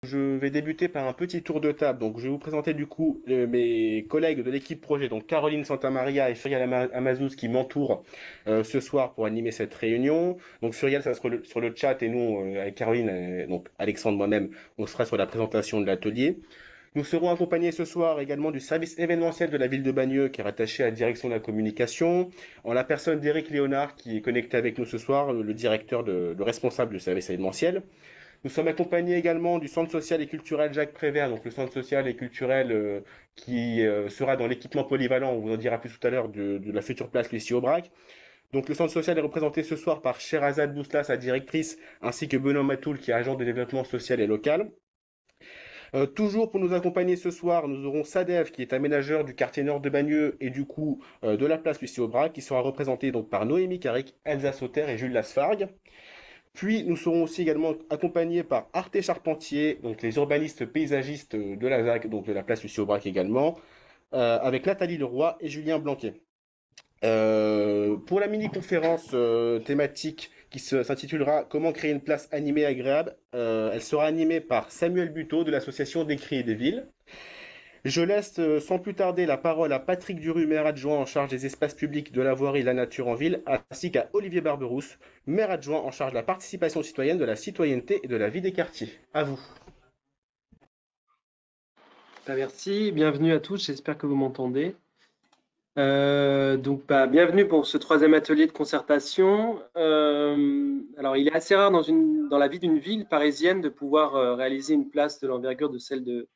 Je vais débuter par un petit tour de table. Donc, je vais vous présenter du coup mes collègues de l'équipe projet, donc Caroline Santamaria et Furiel Amazouz qui m'entourent ce soir pour animer cette réunion. Donc, Furiel sera sur le chat et nous, avec Caroline, donc Alexandre, moi-même, on sera sur la présentation de l'atelier. Nous serons accompagnés ce soir également du service événementiel de la ville de Bagneux qui est rattaché à la direction de la communication, en la personne d'Éric Léonard qui est connecté avec nous ce soir, le directeur, le responsable du service événementiel. Nous sommes accompagnés également du centre social et culturel Jacques Prévert, donc le centre social et culturel qui sera dans l'équipement polyvalent, on vous en dira plus tout à l'heure, de la future place Lucie Aubrac. Donc le centre social est représenté ce soir par Sherazade Bousla, sa directrice, ainsi que Benoît Matoul, qui est agent de développement social et local. Toujours pour nous accompagner ce soir, nous aurons Sadev, qui est aménageur du quartier nord de Bagneux et du coup de la place Lucie Aubrac, qui sera représenté donc par Noémie Carrick, Elsa Sauter et Jules Lasfargue. Puis nous serons aussi également accompagnés par Arte Charpentier, donc les urbanistes paysagistes de la ZAC, donc de la place Lucie Aubrac également, avec Nathalie Leroy et Julien Blanquet. Pour la mini-conférence thématique qui s'intitulera Comment créer une place animée et agréable, elle sera animée par Samuel Buteau de l'association des Cris et des Villes. Je laisse sans plus tarder la parole à Patrick Duru, maire adjoint en charge des espaces publics, de la voirie et de la nature en ville, ainsi qu'à Olivier Barberousse, maire adjoint en charge de la participation citoyenne, de la citoyenneté et de la vie des quartiers. À vous. Merci, bienvenue à tous, j'espère que vous m'entendez. Bienvenue pour ce troisième atelier de concertation. Alors, il est assez rare dans la vie d'une ville parisienne de pouvoir réaliser une place de l'envergure de celle de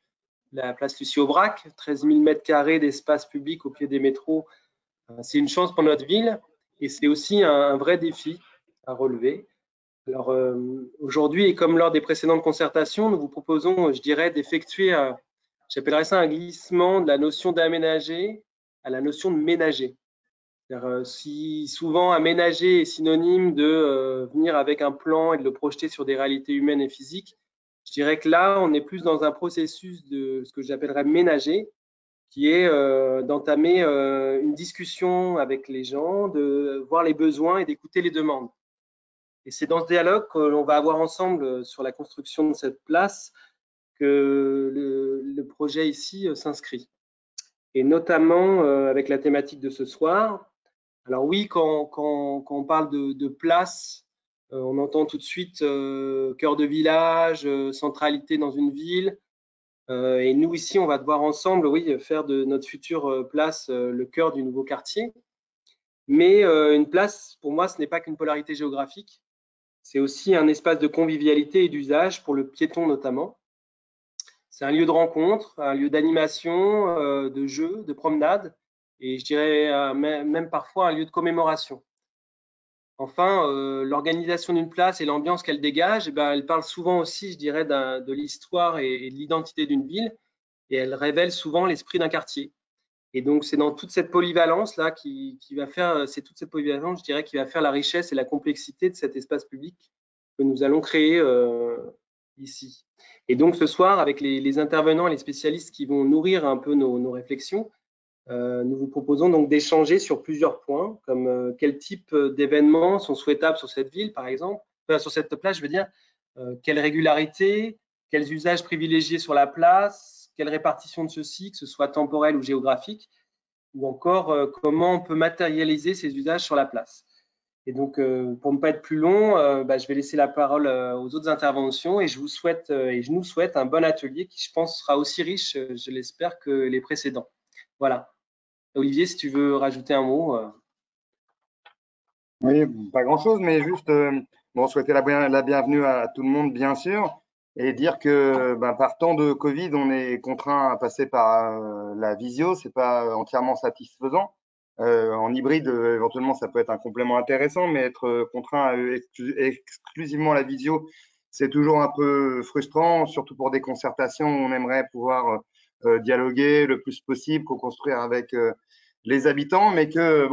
la place Lucie Aubrac, 13 000 mètres carrés d'espace public au pied des métros. C'est une chance pour notre ville et c'est aussi un vrai défi à relever. Alors, aujourd'hui, et comme lors des précédentes concertations, nous vous proposons, je dirais, d'effectuer, j'appellerais ça un glissement de la notion d'aménager à la notion de ménager. Si souvent aménager est synonyme de venir avec un plan et de le projeter sur des réalités humaines et physiques, je dirais que là, on est plus dans un processus de ce que j'appellerais ménager, qui est d'entamer une discussion avec les gens, de voir les besoins et d'écouter les demandes. Et c'est dans ce dialogue que l'on va avoir ensemble sur la construction de cette place que le projet ici s'inscrit. Et notamment avec la thématique de ce soir. Alors oui, quand on parle de place, on entend tout de suite cœur de village, centralité dans une ville. Et nous ici, on va devoir ensemble, oui, faire de notre future place le cœur du nouveau quartier. Mais une place, pour moi, ce n'est pas qu'une polarité géographique. C'est aussi un espace de convivialité et d'usage pour le piéton notamment. C'est un lieu de rencontre, un lieu d'animation, de jeu, de promenade et je dirais même parfois un lieu de commémoration. Enfin, l'organisation d'une place et l'ambiance qu'elle dégage, elle parle souvent aussi, je dirais, de l'histoire et de l'identité d'une ville et elle révèle souvent l'esprit d'un quartier. Et donc, c'est dans toute cette polyvalence-là qui va faire, c'est toute cette polyvalence, je dirais, qui va faire la richesse et la complexité de cet espace public que nous allons créer ici. Et donc, ce soir, avec les intervenants et les spécialistes qui vont nourrir un peu nos réflexions, nous vous proposons donc d'échanger sur plusieurs points, comme quel type d'événements sont souhaitables sur cette ville, par exemple, sur cette place, je veux dire, quelle régularité, quels usages privilégiés sur la place, quelle répartition de ceux-ci, que ce soit temporel ou géographique, ou encore comment on peut matérialiser ces usages sur la place. Et donc, pour ne pas être plus long, je vais laisser la parole aux autres interventions et je vous souhaite et je nous souhaite un bon atelier qui, je pense, sera aussi riche, je l'espère, que les précédents. Voilà. Olivier, si tu veux rajouter un mot. Oui, pas grand-chose, mais juste souhaiter la bienvenue à tout le monde, bien sûr, et dire que par temps de Covid, on est contraint à passer par la visio, c'est pas entièrement satisfaisant. En hybride, éventuellement, ça peut être un complément intéressant, mais être contraint à exclusivement la visio, c'est toujours un peu frustrant, surtout pour des concertations où on aimerait pouvoir dialoguer le plus possible, co-construire avec les habitants, mais que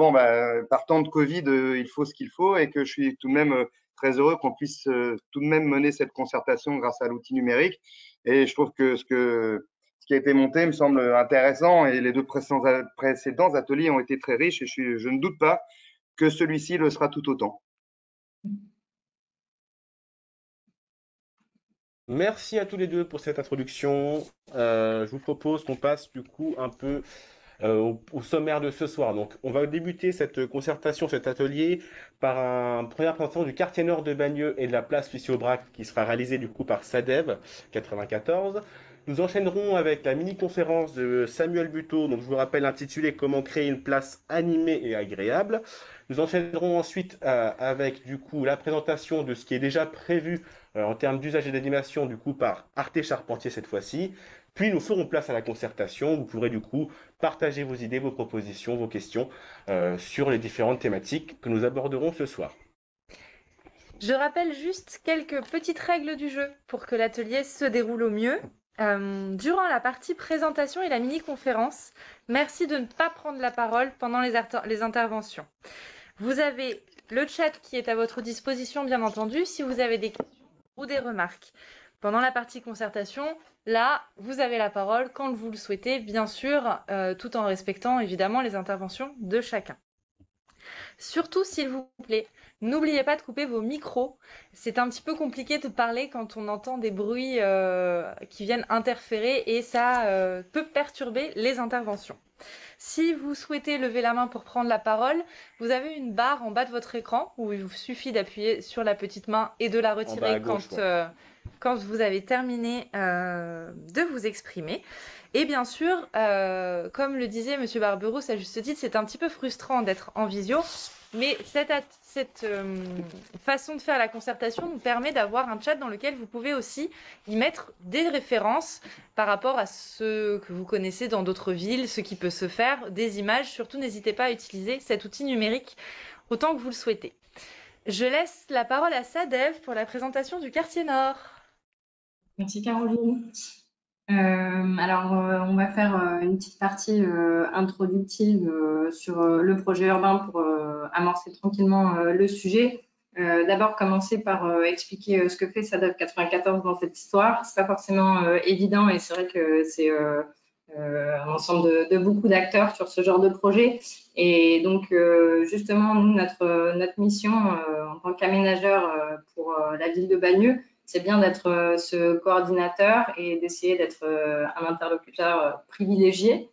par temps de Covid, il faut ce qu'il faut et que je suis tout de même très heureux qu'on puisse tout de même mener cette concertation grâce à l'outil numérique. Et je trouve que ce qui a été monté me semble intéressant et les deux précédents ateliers ont été très riches et je ne doute pas que celui-ci le sera tout autant. Merci à tous les deux pour cette introduction. Je vous propose qu'on passe du coup un peu au sommaire de ce soir. Donc, on va débuter cette concertation, cet atelier, par une première présentation du quartier nord de Bagneux et de la place Lucie-Aubrac, qui sera réalisée du coup par SADEV 94. Nous enchaînerons avec la mini-conférence de Samuel Buteau, donc je vous rappelle intitulée Comment créer une place animée et agréable. Nous enchaînerons ensuite avec du coup la présentation de ce qui est déjà prévu en termes d'usage et d'animation du coup par Arte Charpentier cette fois-ci. Puis nous ferons place à la concertation. Vous pourrez du coup partager vos idées, vos propositions, vos questions sur les différentes thématiques que nous aborderons ce soir. Je rappelle juste quelques petites règles du jeu pour que l'atelier se déroule au mieux. Durant la partie présentation et la mini-conférence, merci de ne pas prendre la parole pendant les interventions. Vous avez le chat qui est à votre disposition, bien entendu, si vous avez des questions ou des remarques. Pendant la partie concertation, là, vous avez la parole quand vous le souhaitez, bien sûr, tout en respectant évidemment les interventions de chacun. Surtout, s'il vous plaît, n'oubliez pas de couper vos micros. C'est un petit peu compliqué de parler quand on entend des bruits qui viennent interférer et ça peut perturber les interventions. Si vous souhaitez lever la main pour prendre la parole, vous avez une barre en bas de votre écran où il vous suffit d'appuyer sur la petite main et de la retirer quand vous avez terminé de vous exprimer. Et bien sûr, comme le disait M. Barberousse à juste titre, c'est un petit peu frustrant d'être en visio, mais cette façon de faire la concertation nous permet d'avoir un chat dans lequel vous pouvez aussi y mettre des références par rapport à ce que vous connaissez dans d'autres villes, ce qui peut se faire, des images. Surtout, n'hésitez pas à utiliser cet outil numérique autant que vous le souhaitez. Je laisse la parole à Sadev pour la présentation du quartier Nord. Merci Caroline. On va faire une petite partie introductive sur le projet urbain pour amorcer tranquillement le sujet. D'abord, commencer par expliquer ce que fait SADEV 94 dans cette histoire. C'est pas forcément évident et c'est vrai que c'est un ensemble de beaucoup d'acteurs sur ce genre de projet. Et donc, justement, nous, notre mission en tant qu'aménageur pour la ville de Bagneux, c'est bien d'être ce coordinateur et d'essayer d'être un interlocuteur privilégié.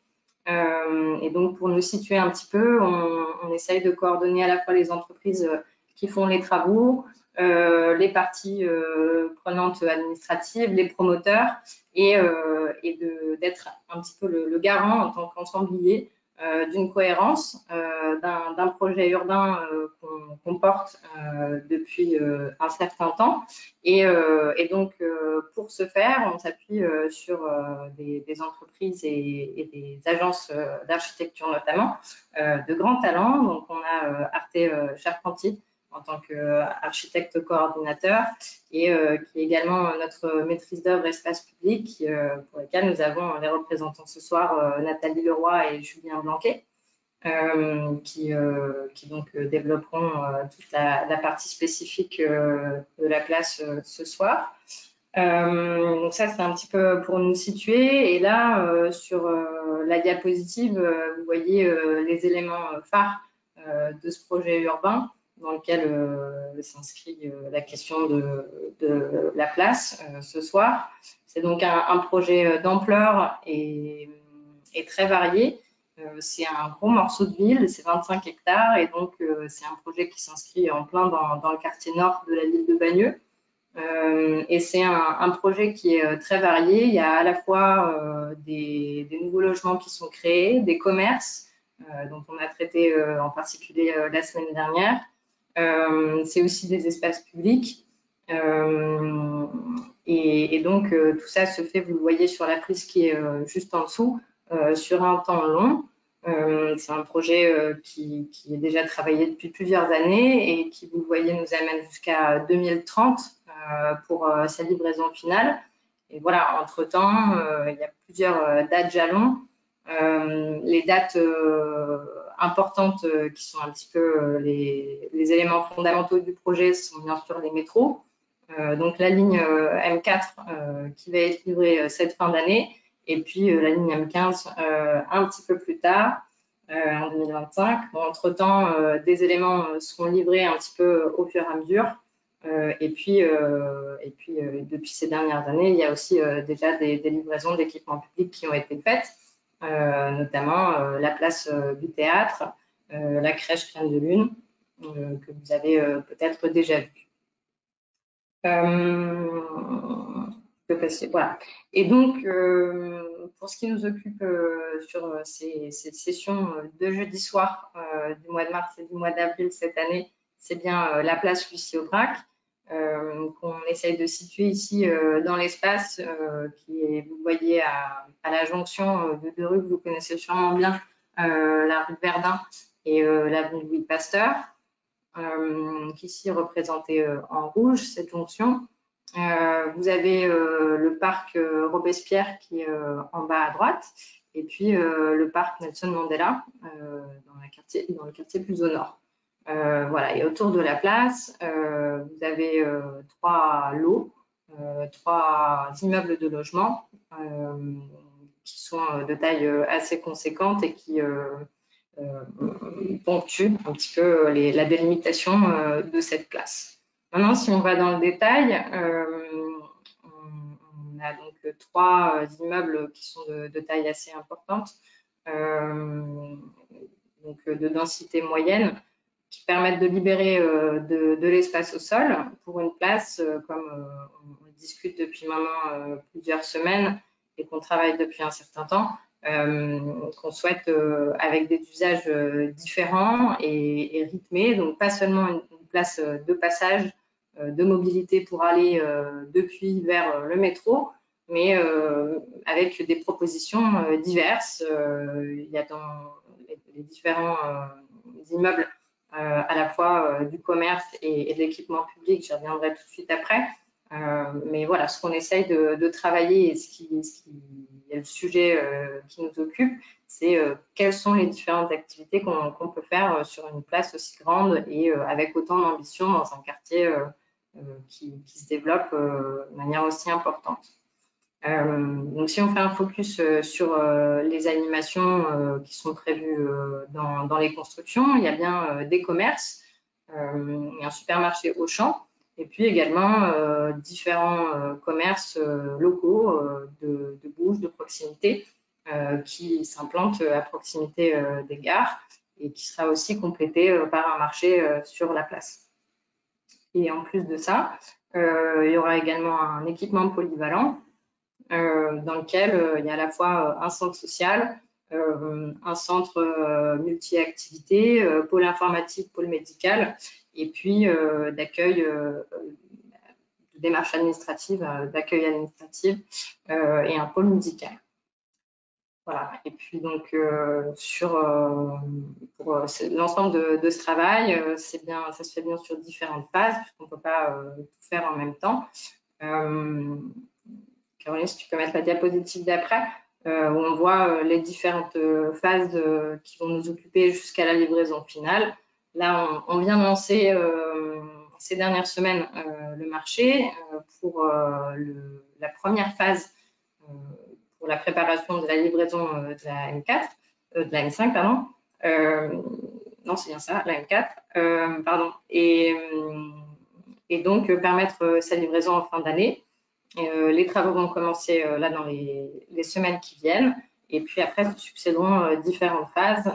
Et donc, pour nous situer un petit peu, on essaye de coordonner à la fois les entreprises qui font les travaux, les parties prenantes administratives, les promoteurs, et d'être un petit peu le garant en tant qu'ensemblier d'une cohérence d'un projet urbain qu'on porte depuis un certain temps. Et donc, pour ce faire, on s'appuie sur des entreprises et des agences d'architecture notamment, de grands talents. Donc, on a Arte Charpentier en tant qu'architecte coordinateur et qui est également notre maîtrise d'œuvre espace public pour lequel nous avons les représentants ce soir, Nathalie Leroy et Julien Blanquet, qui donc développeront toute la partie spécifique de la place ce soir. Donc ça, c'est un petit peu pour nous situer. Et là, sur la diapositive, vous voyez les éléments phares de ce projet urbain dans lequel s'inscrit la question de la place ce soir. C'est donc un projet d'ampleur et très varié. C'est un gros morceau de ville, c'est 25 hectares et donc c'est un projet qui s'inscrit en plein dans le quartier nord de la ville de Bagneux. Et c'est un projet qui est très varié. Il y a à la fois des nouveaux logements qui sont créés, des commerces dont on a traité en particulier la semaine dernière. C'est aussi des espaces publics. Et donc, tout ça se fait, vous le voyez sur la prise qui est juste en dessous, sur un temps long. C'est un projet qui est déjà travaillé depuis plusieurs années et qui, vous le voyez, nous amène jusqu'à 2030 pour sa livraison finale. Et voilà, entre-temps, il y a plusieurs dates jalons. Les dates importantes qui sont un petit peu les éléments fondamentaux du projet sont bien sûr les métros. Donc la ligne M4 qui va être livrée cette fin d'année et puis la ligne M15 un petit peu plus tard en 2025. Bon, entre-temps, des éléments seront livrés un petit peu au fur et à mesure. Depuis ces dernières années, il y a aussi déjà des livraisons d'équipements publics qui ont été faites, notamment la place du théâtre, la crèche Crème de Lune, que vous avez peut-être déjà vu. Voilà. Et donc, pour ce qui nous occupe sur ces sessions de jeudi soir du mois de mars et du mois d'avril cette année, c'est bien la place Lucie Aubrac, qu'on essaye de situer ici dans l'espace, qui est, vous voyez, à la jonction de deux rues que vous connaissez sûrement bien, la rue de Verdun et l'avenue Louis Pasteur, qui ici est représentée en rouge, cette jonction. Vous avez le parc Robespierre qui est en bas à droite, et puis le parc Nelson Mandela dans le quartier plus au nord. Voilà. Et autour de la place, vous avez trois lots, trois immeubles de logement qui sont de taille assez conséquente et qui ponctuent un petit peu la délimitation de cette place. Maintenant, si on va dans le détail, on a donc trois immeubles qui sont de taille assez importante, donc de densité moyenne, qui permettent de libérer de l'espace au sol pour une place, comme on discute depuis maintenant plusieurs semaines et qu'on travaille depuis un certain temps, qu'on souhaite avec des usages différents et rythmés, donc pas seulement une place de passage, de mobilité pour aller depuis vers le métro, mais avec des propositions diverses. Il y a dans les différents immeubles à la fois du commerce et de l'équipement public, j'y reviendrai tout de suite après. Mais voilà, ce qu'on essaye de travailler et ce qui est le sujet qui nous occupe, c'est quelles sont les différentes activités qu'on peut faire sur une place aussi grande et avec autant d'ambition dans un quartier qui se développe de manière aussi importante. Donc, si on fait un focus sur les animations qui sont prévues dans les constructions, il y a bien des commerces, et un supermarché Auchan, et puis également différents commerces locaux de bouche, de proximité, qui s'implantent à proximité des gares et qui sera aussi complété par un marché sur la place. Et en plus de ça, il y aura également un équipement polyvalent dans lequel il y a à la fois un centre social, un centre multi-activités, pôle informatique, pôle médical, et puis d'accueil, de démarche administrative, d'accueil administratif et un pôle médical. Voilà. Et puis donc pour l'ensemble de ce travail, ça se fait bien sur différentes phases, puisqu'on ne peut pas tout faire en même temps. Caroline, si tu peux mettre la diapositive d'après, où on voit les différentes phases qui vont nous occuper jusqu'à la livraison finale. Là, on vient de lancer ces dernières semaines le marché pour la première phase pour la préparation de la livraison de la M4, de la M5, pardon. Non, c'est bien ça, la M4, pardon. Et donc permettre sa livraison en fin d'année. Les travaux vont commencer là dans les semaines qui viennent, et puis après se succéderont différentes phases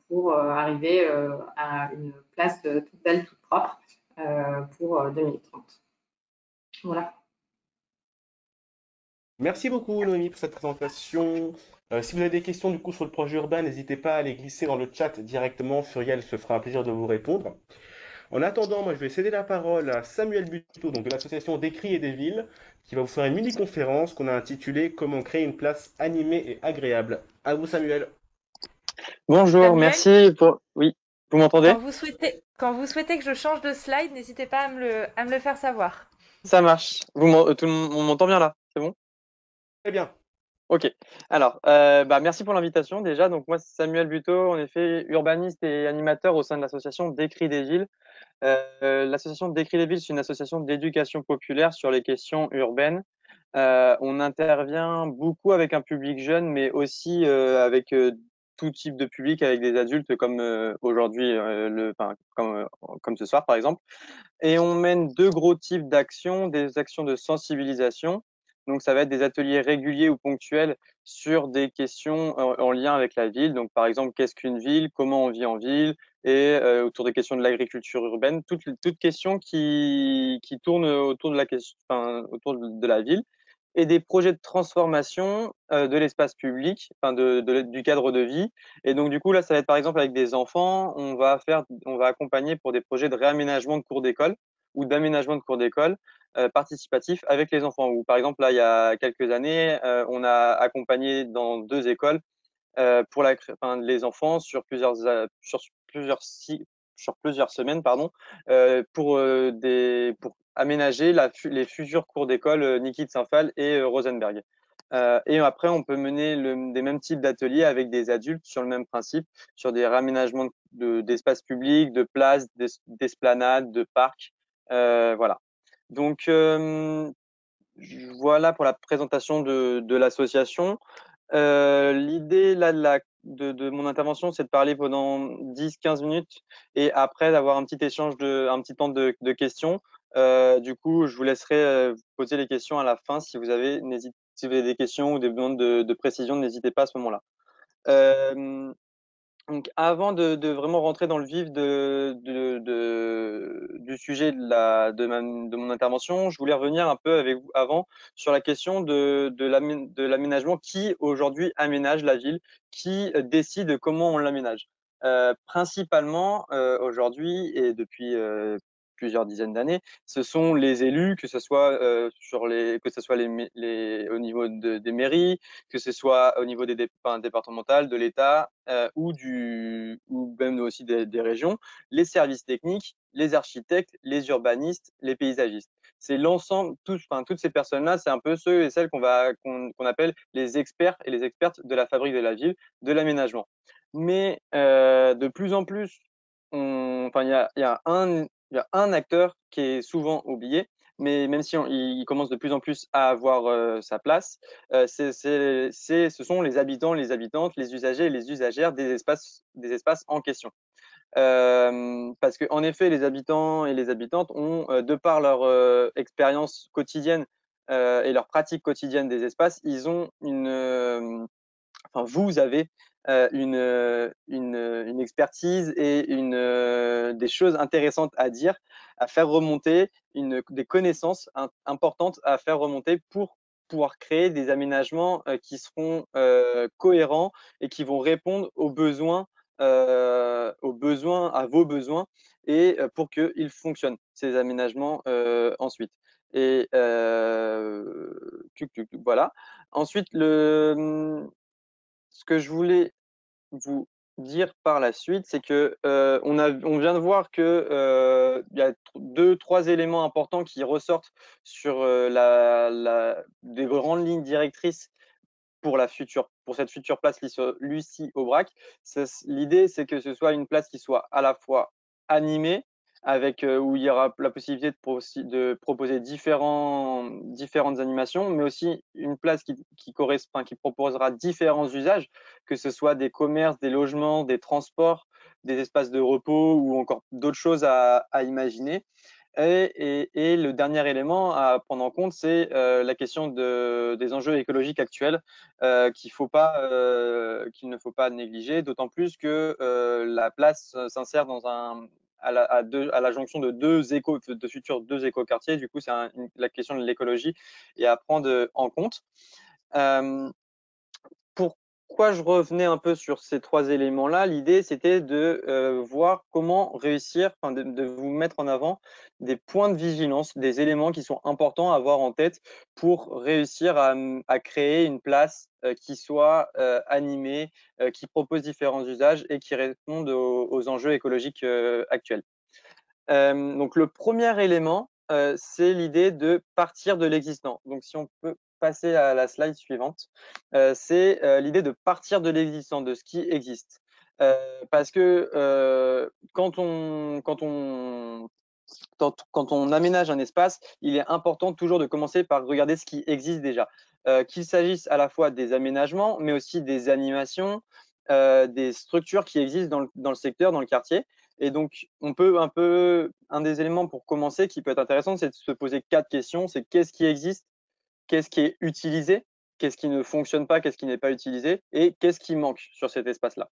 pour arriver à une place toute belle, toute propre pour 2030. Voilà. Merci beaucoup, Noémie, pour cette présentation. Si vous avez des questions du coup sur le projet urbain, n'hésitez pas à les glisser dans le chat directement. Furiel se fera un plaisir de vous répondre. En attendant, moi, je vais céder la parole à Samuel Buteau, donc de l'association d'Écrits et des Villes, qui va vous faire une mini-conférence qu'on a intitulée Comment créer une place animée et agréable. À vous, Samuel. Bonjour, Samuel, merci pour... Oui, vous m'entendez? quand vous souhaitez que je change de slide, n'hésitez pas à me le faire savoir. Ça marche. Tout le monde on m'entend bien là? C'est bon? Très bien. Ok. Alors, merci pour l'invitation déjà. Donc moi, c'est Samuel Buteau, en effet, urbaniste et animateur au sein de l'association d'Écrits des Villes. L'association d'Écrits des Villes, c'est une association d'éducation populaire sur les questions urbaines. On intervient beaucoup avec un public jeune, mais aussi avec tout type de public avec des adultes comme aujourd'hui, comme ce soir par exemple. Et on mène 2 gros types d'actions, des actions de sensibilisation. Donc, ça va être des ateliers réguliers ou ponctuels sur des questions en lien avec la ville. Donc, par exemple, qu'est-ce qu'une ville? Comment on vit en ville? Et autour des questions de l'agriculture urbaine, toutes questions qui tournent autour de la question, autour de la ville. Et des projets de transformation de l'espace public, du cadre de vie. Et donc, du coup, là, ça va être par exemple avec des enfants, on va accompagner pour des projets de réaménagement de cours d'école ou d'aménagement de cours d'école participatif avec les enfants. Ou par exemple, là, il y a quelques années, on a accompagné dans 2 écoles pour les enfants sur plusieurs semaines, pardon, pour aménager les futurs cours d'école Niki de Saint-Phal et Rosenberg. Et après, on peut mener des mêmes types d'ateliers avec des adultes sur le même principe, sur des réaménagements d'espaces publics, de places, d'esplanades, de parcs. Voilà. Donc, voilà pour la présentation de l'association. L'idée là de mon intervention, c'est de parler pendant 10-15 minutes et après d'avoir un petit échange un petit temps de questions. Du coup, je vous laisserai poser les questions à la fin si vous avez des questions ou des demandes de précision, n'hésitez pas à ce moment-là. Donc, avant de vraiment rentrer dans le vif du sujet de mon intervention, je voulais revenir un peu avec vous avant sur la question de l'aménagement. Qui aujourd'hui aménage la ville? Qui décide comment on l'aménage? Principalement, aujourd'hui et depuis plusieurs dizaines d'années, ce sont les élus, que ce soit au niveau des mairies, que ce soit au niveau des départementales, de l'État ou même aussi des régions, les services techniques, les architectes, les urbanistes, les paysagistes. C'est l'ensemble, toutes ces personnes-là, c'est un peu ceux et celles qu'on appelle les experts et les expertes de la fabrique de la ville, de l'aménagement. Mais de plus en plus, il y a un acteur qui est souvent oublié, mais même si il commence de plus en plus à avoir sa place, ce sont les habitants, les habitantes, les usagers et les usagères des espaces en question. Parce qu'en effet, les habitants et les habitantes ont, de par leur expérience quotidienne et leur pratique quotidienne des espaces, ils ont vous avez une expertise et des choses intéressantes à dire, à faire remonter, des connaissances importantes à faire remonter pour pouvoir créer des aménagements qui seront cohérents et qui vont répondre à vos besoins et pour qu'ils fonctionnent, ces aménagements ensuite. Et voilà. Ensuite, ce que je voulais vous dire par la suite, c'est que on vient de voir que il y a 2-3 éléments importants qui ressortent sur des grandes lignes directrices pour cette future place Lucie Aubrac. L'idée, c'est que ce soit une place qui soit à la fois animée, où il y aura la possibilité de proposer différentes animations, mais aussi une place qui proposera différents usages, que ce soit des commerces, des logements, des transports, des espaces de repos ou encore d'autres choses à imaginer. Et le dernier élément à prendre en compte, c'est la question des enjeux écologiques actuels qu'il ne faut pas négliger, d'autant plus que la place s'insère à la jonction de futurs 2 écoquartiers. Du coup, c'est la question de l'écologie est à prendre en compte. Pourquoi je revenais un peu sur ces 3 éléments-là? L'idée, c'était de voir comment réussir, de vous mettre en avant des points de vigilance, des éléments qui sont importants à avoir en tête pour réussir à créer une place qui soit animée, qui propose différents usages et qui réponde aux enjeux écologiques actuels. Donc, le premier élément, c'est l'idée de partir de l'existant. Donc, si on peut passer à la slide suivante, c'est l'idée de partir de l'existant, de ce qui existe. Parce que quand on aménage un espace, il est important toujours de commencer par regarder ce qui existe déjà. Qu'il s'agisse à la fois des aménagements, mais aussi des animations, des structures qui existent dans le secteur, dans le quartier. Et donc, un des éléments pour commencer qui peut être intéressant, c'est de se poser 4 questions. C'est qu'est-ce qui existe, qu'est-ce qui est utilisé, qu'est-ce qui ne fonctionne pas, qu'est-ce qui n'est pas utilisé, et qu'est-ce qui manque sur cet espace-là.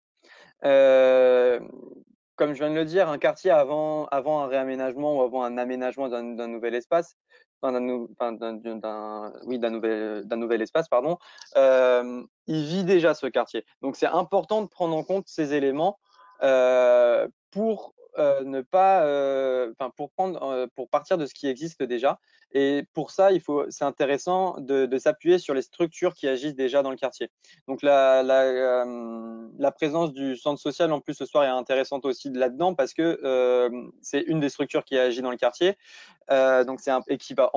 Comme je viens de le dire, un quartier avant un réaménagement ou avant un aménagement d'un nouvel espace, d'un nouvel espace, pardon, il vit déjà ce quartier. Donc c'est important de prendre en compte ces éléments pour ne pas, pour partir de ce qui existe déjà. Et pour ça, c'est intéressant de s'appuyer sur les structures qui agissent déjà dans le quartier. Donc la présence du centre social en plus ce soir est intéressante aussi là-dedans parce que c'est une des structures qui agit dans le quartier. Donc et qui va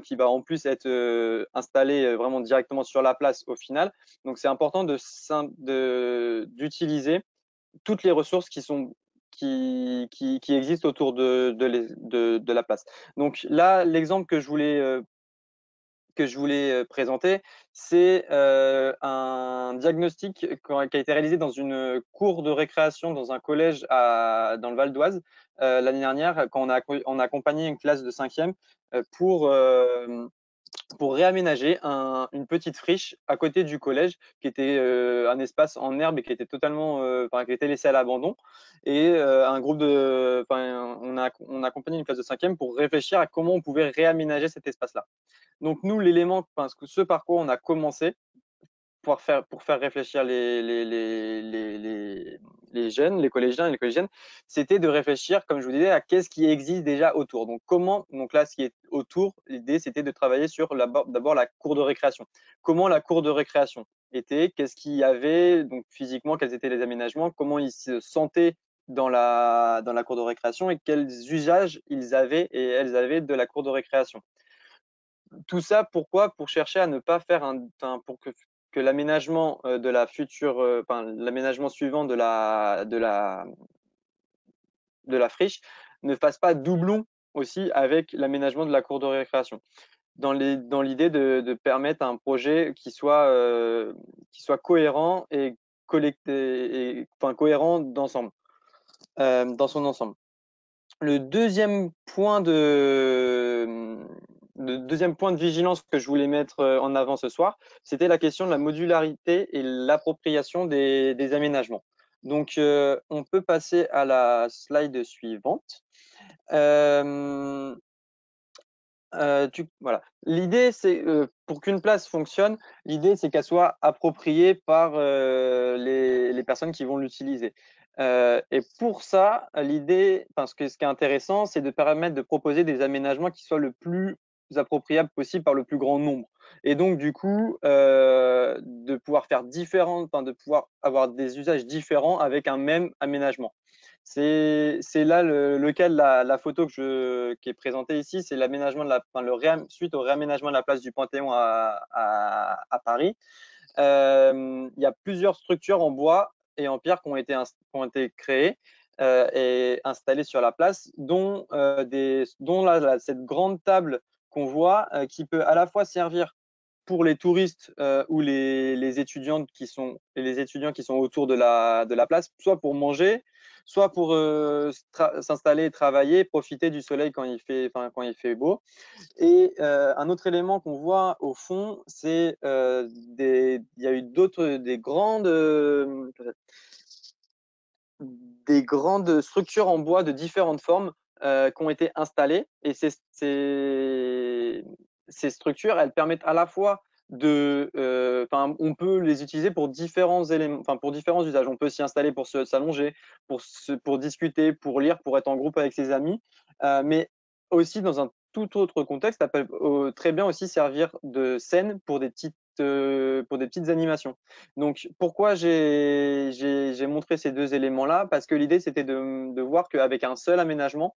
qui va en plus être installée vraiment directement sur la place au final. Donc c'est important d'utiliser toutes les ressources qui existent autour de la place. Donc là, l'exemple que je voulais présenter, c'est un diagnostic qui a été réalisé dans une cour de récréation dans un collège dans le Val d'Oise l'année dernière, quand on a accompagné une classe de 5e pour réaménager une petite friche à côté du collège qui était un espace en herbe et qui était qui était laissé à l'abandon. Et on a accompagné une classe de 5e pour réfléchir à comment on pouvait réaménager cet espace-là. Donc nous, ce par quoi on a commencé pour faire réfléchir les jeunes, les collégiens et les collégiennes, c'était de réfléchir, comme je vous disais, à qu'est-ce qui existe déjà autour. Donc là, ce qui est autour, l'idée, c'était de travailler sur d'abord la cour de récréation. Comment la cour de récréation était, qu'est-ce qu'il y avait, donc physiquement, quels étaient les aménagements, comment ils se sentaient dans la cour de récréation et quels usages ils avaient et elles avaient de la cour de récréation. Tout ça, pourquoi? Pour chercher à ne pas faire pour que l'aménagement de la future, l'aménagement suivant de la friche ne fasse pas doublon aussi avec l'aménagement de la cour de récréation. Dans l'idée de permettre un projet qui soit cohérent et cohérent d'ensemble, dans son ensemble. Le deuxième point de vigilance que je voulais mettre en avant ce soir, c'était la question de la modularité et l'appropriation des aménagements. Donc, on peut passer à la slide suivante. Voilà. L'idée, c'est pour qu'une place fonctionne, l'idée c'est qu'elle soit appropriée par les personnes qui vont l'utiliser. Et pour ça, l'idée, ce qui est intéressant, c'est de permettre de proposer des aménagements qui soient le plus appropriables possible par le plus grand nombre. Et donc, du coup, de pouvoir de pouvoir avoir des usages différents avec un même aménagement. C'est là le cas de la photo qui est présentée ici, c'est l'aménagement suite au réaménagement de la place du Panthéon à Paris. Il y a plusieurs structures en bois et en pierre qui ont été créées et installées sur la place, dont cette grande table qu'on voit qui peut à la fois servir pour les touristes ou les étudiants qui sont autour de la place, soit pour manger, soit pour s'installer et travailler, profiter du soleil quand il fait beau. Et un autre élément qu'on voit au fond, c'est il y a eu des grandes structures en bois de différentes formes qui ont été installées. Et ces structures, elles permettent à la fois on peut les utiliser pour différents éléments, pour différents usages. On peut s'y installer pour s'allonger, pour discuter, pour lire, pour être en groupe avec ses amis, mais aussi dans un tout autre contexte, ça peut très bien aussi servir de scène pour des petites animations. Donc, pourquoi j'ai montré ces deux éléments-là? Parce que l'idée, c'était de voir qu'avec un seul aménagement,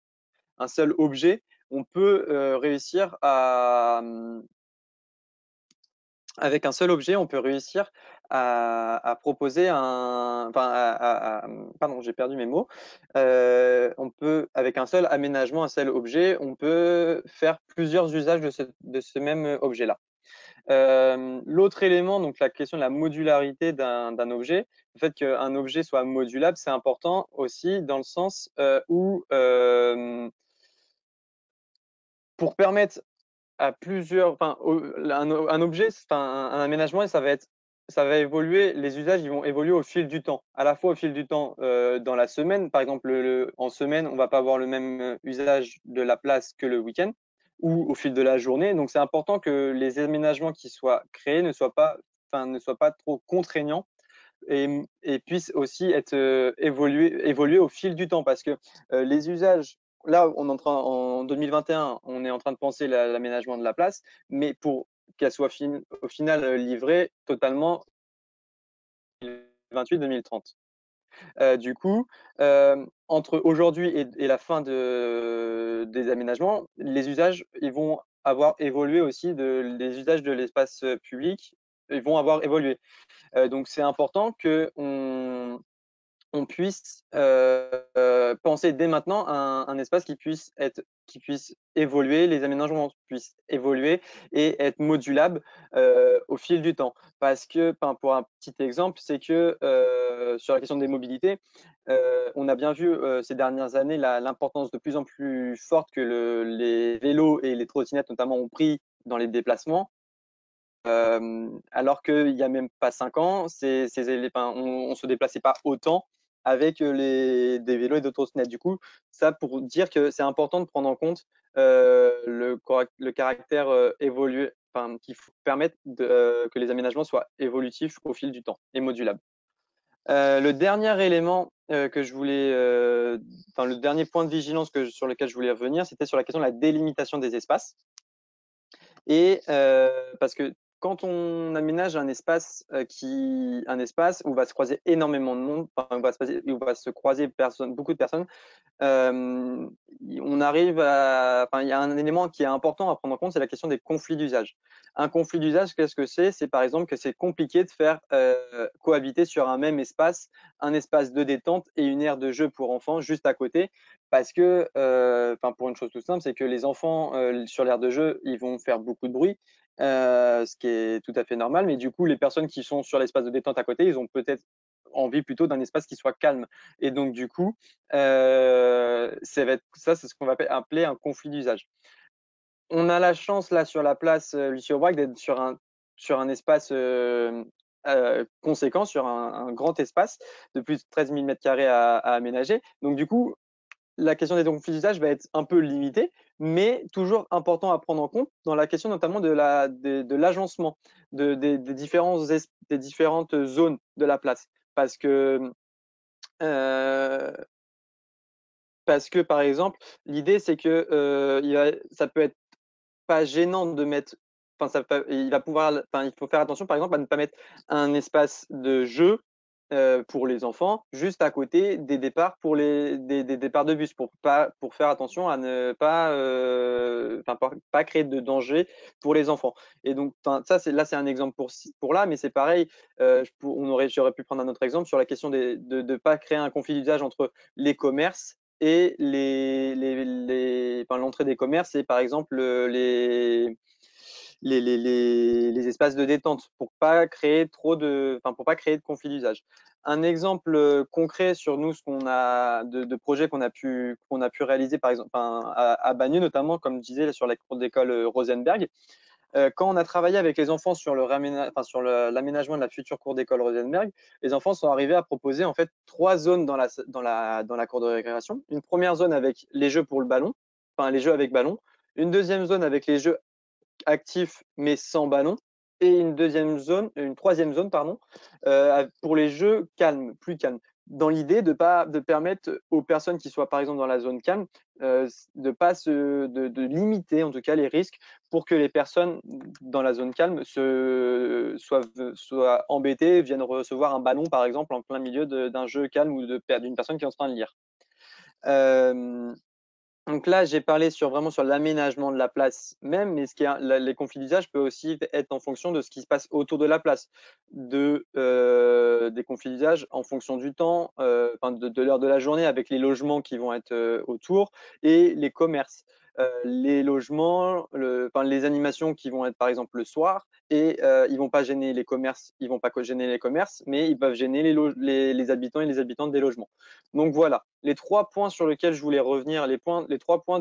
un seul objet, on peut réussir à proposer pardon, j'ai perdu mes mots. Avec un seul aménagement, un seul objet, on peut faire plusieurs usages de ce même objet-là. L'autre élément, donc la question de la modularité d'un objet, le fait qu'un objet soit modulable, c'est important aussi dans le sens où pour permettre à plusieurs, un objet, un aménagement, ça va évoluer, les usages, ils vont évoluer au fil du temps, à la fois au fil du temps dans la semaine, par exemple, en semaine, on va pas avoir le même usage de la place que le week-end, ou au fil de la journée. Donc, c'est important que les aménagements qui soient créés ne soient pas trop contraignants et puissent aussi être évoluer au fil du temps, parce que les usages, là, en 2021, on est en train de penser l'aménagement de la place, mais pour qu'elle soit au final livrée totalement 2028-2030. Du coup, entre aujourd'hui et la fin des aménagements, les usages, ils vont avoir évolué aussi, les usages de l'espace public, ils vont avoir évolué. Donc, c'est important on puisse penser dès maintenant à un espace qui puisse évoluer, les aménagements puissent évoluer et être modulables au fil du temps. Parce que, pour un petit exemple, c'est que sur la question des mobilités, on a bien vu ces dernières années l'importance de plus en plus forte que les vélos et les trottinettes notamment ont pris dans les déplacements. Alors qu'il n'y a même pas 5 ans, on ne se déplaçait pas autant avec des vélos et des trottinettes. Du coup, ça pour dire que c'est important de prendre en compte le caractère évolué, qui permettre que les aménagements soient évolutifs au fil du temps et modulables. Le dernier élément que je voulais, le dernier point de vigilance sur lequel je voulais revenir, c'était sur la question de la délimitation des espaces. Et parce que quand on aménage un espace où va se croiser énormément de monde, où va se croiser beaucoup de personnes, on arrive il y a un élément qui est important à prendre en compte, c'est la question des conflits d'usage. Un conflit d'usage, qu'est-ce que c'est? C'est par exemple que c'est compliqué de faire cohabiter sur un même espace, un espace de détente et une aire de jeu pour enfants juste à côté, parce que, pour une chose toute simple, c'est que les enfants sur l'aire de jeu, ils vont faire beaucoup de bruit, ce qui est tout à fait normal, mais du coup, les personnes qui sont sur l'espace de détente à côté, ils ont peut-être envie plutôt d'un espace qui soit calme. Et donc, du coup, c'est ce qu'on va appeler un conflit d'usage. On a la chance, là, sur la place Lucie Aubrac, d'être sur un espace conséquent, sur un grand espace de plus de 13 000 m² à aménager. Donc, du coup, la question des conflits d'usage va être un peu limitée, mais toujours important à prendre en compte dans la question notamment de l'agencement des différentes zones de la place. Euh, parce que par exemple, l'idée c'est que ça peut être pas gênant de mettre, il faut faire attention par exemple à ne pas mettre un espace de jeu pour les enfants juste à côté des départs des départs de bus pour faire attention à ne pas créer de danger pour les enfants. Et donc c'est un exemple pour là, mais c'est pareil. J'aurais pu prendre un autre exemple sur la question de ne pas créer un conflit d'usage entre les commerces et l'entrée des commerces et par exemple les espaces de détente pour pas créer pour pas créer de conflit d'usage. Un exemple concret sur nous, ce qu'on a de projets qu'on a pu réaliser par exemple à Bagneux notamment, comme je disais sur la cour d'école Rosenberg. Quand on a travaillé avec les enfants sur l'aménagement de la future cour d'école Rosenberg, les enfants sont arrivés à proposer en fait 3 zones dans la cour de récréation. Une première zone avec les jeux pour le ballon, les jeux avec ballon. Une deuxième zone avec les jeux actifs mais sans ballon. Et une troisième zone, pour les jeux calmes, plus calmes. Dans l'idée de permettre aux personnes qui soient par exemple dans la zone calme de limiter en tout cas les risques pour que les personnes dans la zone calme soient embêtées, viennent recevoir un ballon par exemple en plein milieu d'un jeu calme ou d'une personne qui est en train de lire. Donc là, j'ai parlé vraiment sur l'aménagement de la place même, mais les conflits d'usage peuvent aussi être en fonction de ce qui se passe autour de la place, des conflits d'usage en fonction du temps, de l'heure de la journée avec les logements qui vont être autour et les commerces. les logements, les animations qui vont être par exemple le soir, et ils vont pas gêner les commerces, mais ils peuvent gêner les habitants et les habitantes des logements. Donc voilà, les 3 points sur lesquels je voulais revenir, les 3 points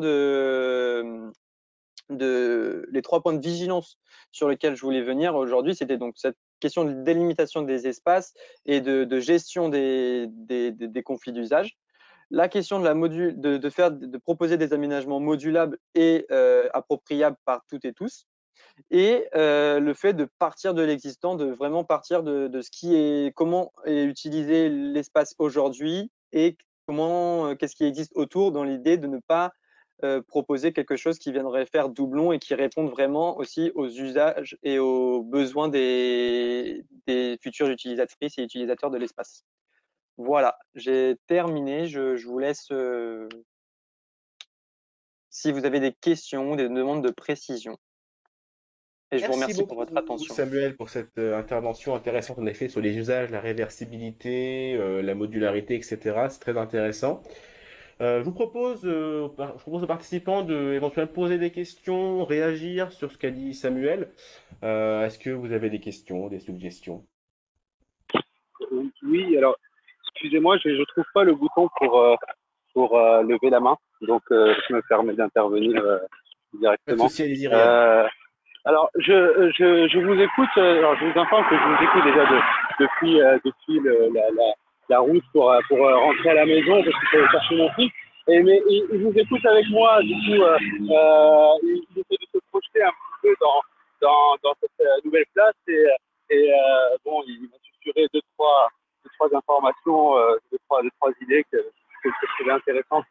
les 3 points de vigilance sur lesquels je voulais venir aujourd'hui, c'était donc cette question de délimitation des espaces et de gestion des conflits d'usage. La question de proposer des aménagements modulables et appropriables par toutes et tous. Et le fait de partir de l'existant, de vraiment partir de ce qui est, comment est utilisé l'espace aujourd'hui et qu'est-ce qui existe autour, dans l'idée de ne pas proposer quelque chose qui viendrait faire doublon et qui réponde vraiment aussi aux usages et aux besoins des futures utilisatrices et utilisateurs de l'espace. Voilà, j'ai terminé. Je vous laisse si vous avez des questions, des demandes de précision. Et je vous Merci remercie pour votre beaucoup, attention. Samuel, pour cette intervention intéressante en effet sur les usages, la réversibilité, la modularité, etc. C'est très intéressant. Je propose aux participants de éventuellement poser des questions, réagir sur ce qu'a dit Samuel. Est-ce que vous avez des questions, des suggestions? Oui, alors, excusez-moi, je ne trouve pas le bouton pour lever la main, donc je me permets d'intervenir Pas de directement. souci, allez-y, Riyad. Alors, je vous écoute, alors je vous informe que je vous écoute déjà depuis la route pour rentrer à la maison parce que je vais chercher mon fils. Mais il vous écoute avec moi, du coup, il essaie de se projeter un petit peu dans cette nouvelle place bon, il m'a susurré deux, trois informations, deux, trois idées que je trouvais intéressantes.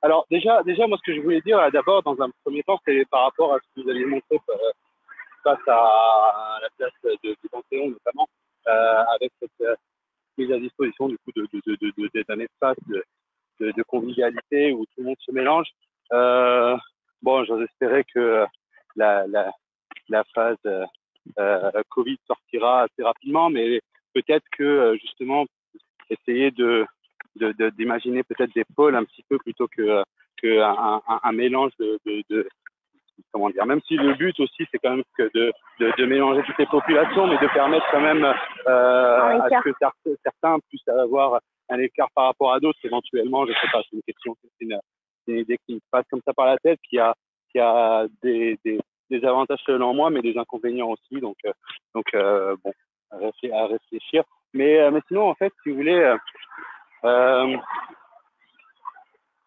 Alors déjà, moi, ce que je voulais dire d'abord, dans un premier temps, c'est par rapport à ce que vous avez montré face à la place du Panthéon, notamment, avec cette mise à disposition du coup d'un espace de convivialité où tout le monde se mélange. Bon, j'ose espérer que la phase Covid sortira assez rapidement, mais peut-être que justement essayer d'imaginer peut-être des pôles un petit peu plutôt un mélange comment dire, même si le but aussi c'est quand même que de mélanger toutes les populations, mais de permettre quand même à ce que certains puissent avoir un écart par rapport à d'autres éventuellement. Je sais pas, c'est une question, c'est une idée qui me passe comme ça par la tête, qui a des avantages selon moi, mais des inconvénients aussi. Donc bon, à réfléchir. Mais sinon, en fait, si vous voulez,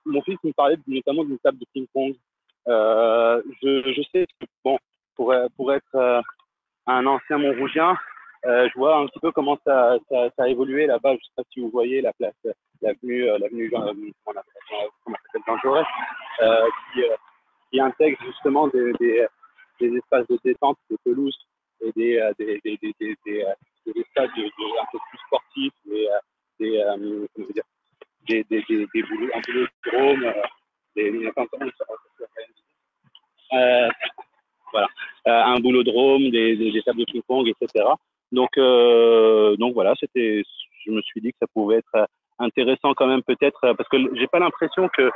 mon fils me parlait notamment d'une table de ping-pong. Je sais que, bon, pour être un ancien Montrougien, je vois un petit peu comment ça a évolué là-bas. Je sais pas si vous voyez la place, l'avenue comment ça s'appelle, Jean Jaurès, qui intègre justement des espaces de détente, de pelouse et des espaces un peu plus sportifs, comment dire, un boulodrome, voilà, un boulodrome, des tables de ping-pong, etc. Donc voilà, je me suis dit que ça pouvait être intéressant quand même peut-être, parce que j'ai pas l'impression que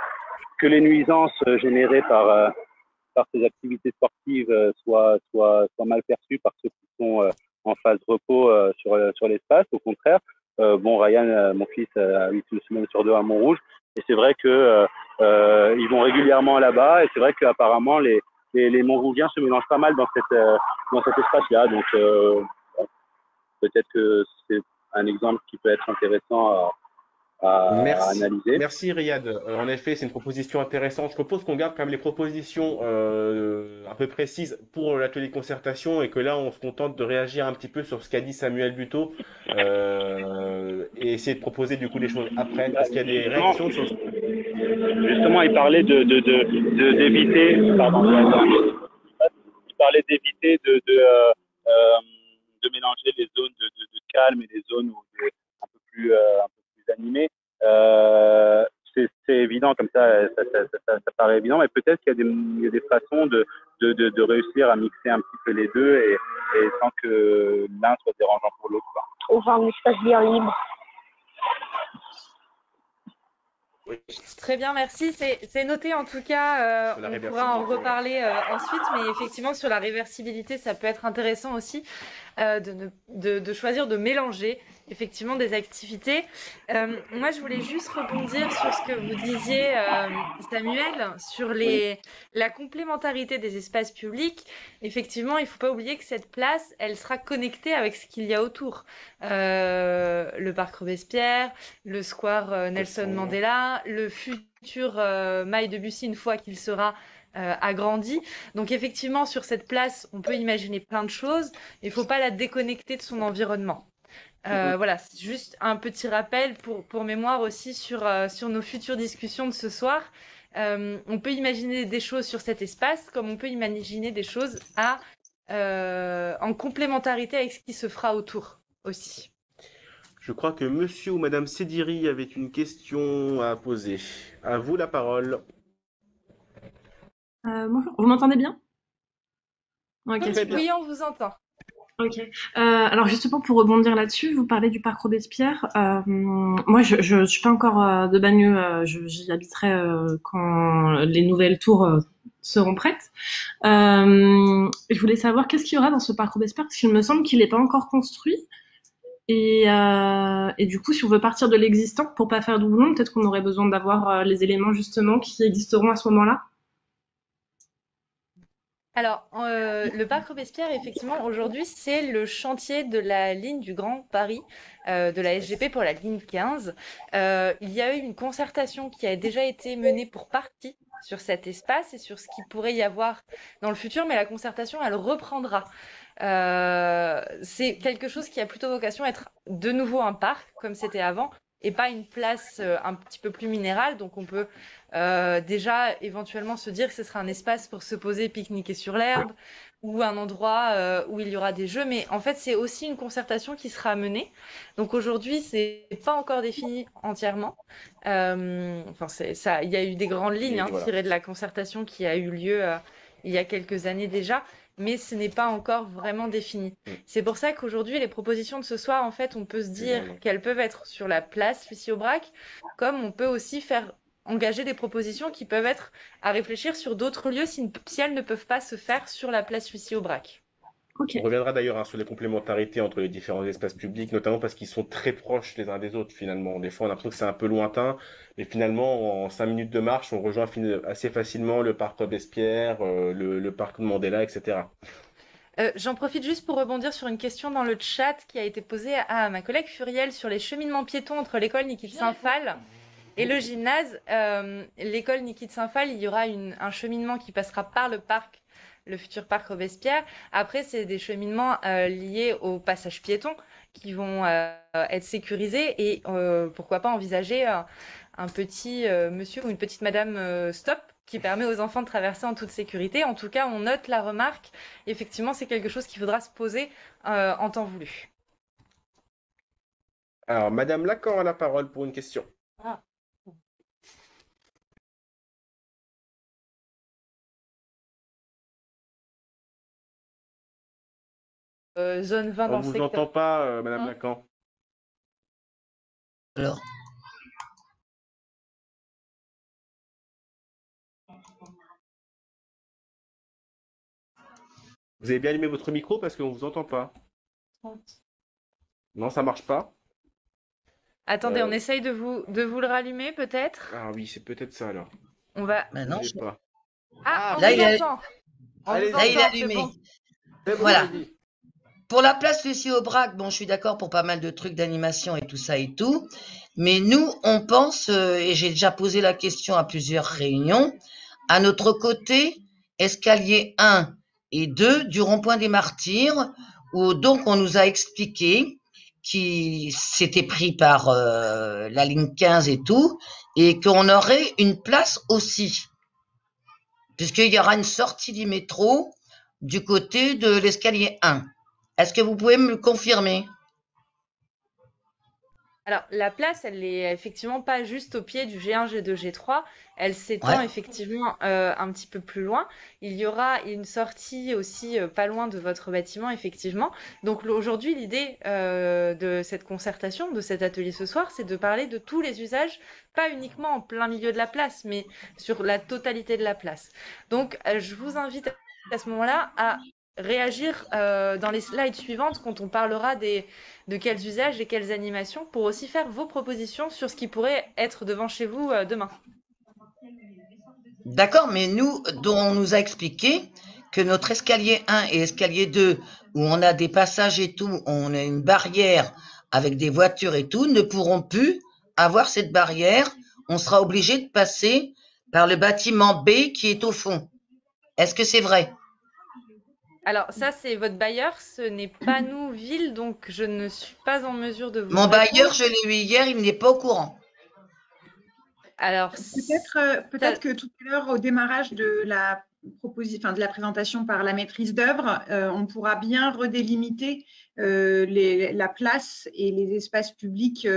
les nuisances générées par ces activités sportives soient mal perçues par ceux qui sont en phase repos sur l'espace. Au contraire, bon, Ryan, mon fils, habite une semaine sur deux à Montrouge, et c'est vrai que ils vont régulièrement là-bas, et c'est vrai qu'apparemment les Montrougiens se mélangent pas mal dans cet espace-là. Donc peut-être que c'est un exemple qui peut être intéressant à analyser. Merci Riyad. En effet, c'est une proposition intéressante. Je propose qu'on garde quand même les propositions un peu précises pour l'atelier concertation et que là, on se contente de réagir un petit peu sur ce qu'a dit Samuel Buteau et essayer de proposer du coup des choses après. Est-ce qu'il y a des réactions sur ce... Justement, il parlait d'éviter, pardon, il parlait d'éviter de mélanger les zones de calme et les zones un peu plus animées. C'est évident, comme ça paraît évident, mais peut-être qu'il y a des façons de réussir à mixer un petit peu les deux et sans que l'un soit dérangeant pour l'autre. Enfin, un espace bien libre. Oui, Très bien, merci. C'est noté en tout cas. sur la On pourra en réversibilité, ouais. reparler ensuite, mais effectivement sur la réversibilité, ça peut être intéressant aussi de choisir de mélanger effectivement des activités. Moi, je voulais juste rebondir sur ce que vous disiez, Samuel, sur Oui. la complémentarité des espaces publics. Effectivement, il ne faut pas oublier que cette place, elle sera connectée avec ce qu'il y a autour. Le parc Robespierre, le square Nelson Cosson. Mandela, le futur Mail de Bussy une fois qu'il sera agrandi. Donc effectivement, sur cette place, on peut imaginer plein de choses. Il ne faut pas la déconnecter de son environnement. Voilà, c'est juste un petit rappel pour mémoire aussi sur nos futures discussions de ce soir. On peut imaginer des choses sur cet espace comme on peut imaginer des choses en complémentarité avec ce qui se fera autour aussi. Je crois que monsieur ou madame Sédiri avait une question à poser. À vous la parole. Bonjour, vous m'entendez bien? Ok, Très super. bien. Oui, on vous entend. Ok. Alors justement pour rebondir là-dessus, vous parlez du parc Robespierre. Moi, je suis pas encore de Bagneux. J'y habiterai quand les nouvelles tours seront prêtes. Je voulais savoir qu'est-ce qu'il y aura dans ce parc Robespierre parce qu'il me semble qu'il n'est pas encore construit. Et du coup, si on veut partir de l'existant pour pas faire doublon, peut-être qu'on aurait besoin d'avoir les éléments justement qui existeront à ce moment-là. Alors, le parc Robespierre, effectivement, aujourd'hui, c'est le chantier de la ligne du Grand Paris, de la SGP pour la ligne 15. Il y a eu une concertation qui a déjà été menée pour partie sur cet espace et sur ce qu'il pourrait y avoir dans le futur, mais la concertation, elle reprendra. C'est quelque chose qui a plutôt vocation à être de nouveau un parc, comme c'était avant, et pas une place un petit peu plus minérale. Donc, on peut déjà éventuellement se dire que ce sera un espace pour se poser, pique-niquer sur l'herbe, ou un endroit où il y aura des jeux. Mais en fait, c'est aussi une concertation qui sera menée. Donc aujourd'hui, c'est pas encore défini entièrement. Enfin, c'est ça. Il y a eu des grandes lignes Voilà. tirées de la concertation qui a eu lieu il y a quelques années déjà, mais ce n'est pas encore vraiment défini. C'est pour ça qu'aujourd'hui, les propositions de ce soir, en fait, on peut se dire qu'elles peuvent être sur la place Lucie-Aubrac, comme on peut aussi faire engager des propositions qui peuvent être à réfléchir sur d'autres lieux si elles ne peuvent pas se faire sur la place Lucie-Aubrac. Ok. On reviendra d'ailleurs sur les complémentarités entre les différents espaces publics, notamment parce qu'ils sont très proches les uns des autres finalement. Des fois, on a l'impression que c'est un peu lointain, mais finalement, en 5 minutes de marche, on rejoint assez facilement le parc Robespierre, le parc de Mandela, etc. J'en profite juste pour rebondir sur une question dans le chat qui a été posée à ma collègue Furiel sur les cheminements piétons entre l'école Niki de Saint-Phal et le gymnase. L'école Niki de Saint-Phal, il y aura un cheminement qui passera par le parc, le futur parc Robespierre. Après, c'est des cheminements liés au passage piéton qui vont être sécurisés et pourquoi pas envisager un petit monsieur ou une petite madame stop qui permet aux enfants de traverser en toute sécurité. En tout cas, on note la remarque. Effectivement, c'est quelque chose qu'il faudra se poser en temps voulu. Alors, madame Lacan a la parole pour une question. Ah. Zone 20 On dans ne le vous secteur. entend pas, madame Lacan. Alors, Vous avez bien allumé votre micro parce qu'on ne vous entend pas. Non, ça marche pas. Attendez, on essaye de vous le rallumer peut-être. Ah oui, c'est peut-être ça alors. On va. maintenant, Bougez pas. Ah, on là, vous il est- entend. On Allez-y. vous là, il est entend, c'est allumé. bon. C'est bon, Voilà. allez-y. Pour la place Lucie-Aubrac, bon, je suis d'accord pour pas mal de trucs d'animation et tout ça et tout. Mais nous, on pense, et j'ai déjà posé la question à plusieurs réunions, à notre côté, escalier 1 et 2 du rond-point des Martyrs, où donc on nous a expliqué qui s'était pris par la ligne 15 et tout, et qu'on aurait une place aussi, puisqu'il y aura une sortie du métro du côté de l'escalier 1. Est-ce que vous pouvez me le confirmer? Alors, la place, elle est effectivement pas juste au pied du G1, G2, G3. Elle s'étend Ouais. effectivement un petit peu plus loin. Il y aura une sortie aussi pas loin de votre bâtiment, effectivement. Donc aujourd'hui, l'idée de cette concertation, de cet atelier ce soir, c'est de parler de tous les usages, pas uniquement en plein milieu de la place, mais sur la totalité de la place. Donc, je vous invite à ce moment-là à réagir dans les slides suivantes quand on parlera de quels usages et quelles animations pour aussi faire vos propositions sur ce qui pourrait être devant chez vous demain. D'accord, mais nous, dont on nous a expliqué que notre escalier 1 et escalier 2, où on a des passages et tout, on a une barrière avec des voitures et tout, ne pourront plus avoir cette barrière. On sera obligé de passer par le bâtiment B qui est au fond. Est-ce que c'est vrai? Alors ça, c'est votre bailleur, ce n'est pas nous, ville, donc je ne suis pas en mesure de vous Mon bailleur, répondre. je l'ai eu hier, il n'est pas au courant. Alors, Peut-être que tout à l'heure, au démarrage de la présentation par la maîtrise d'œuvre, on pourra bien redélimiter la place et les espaces publics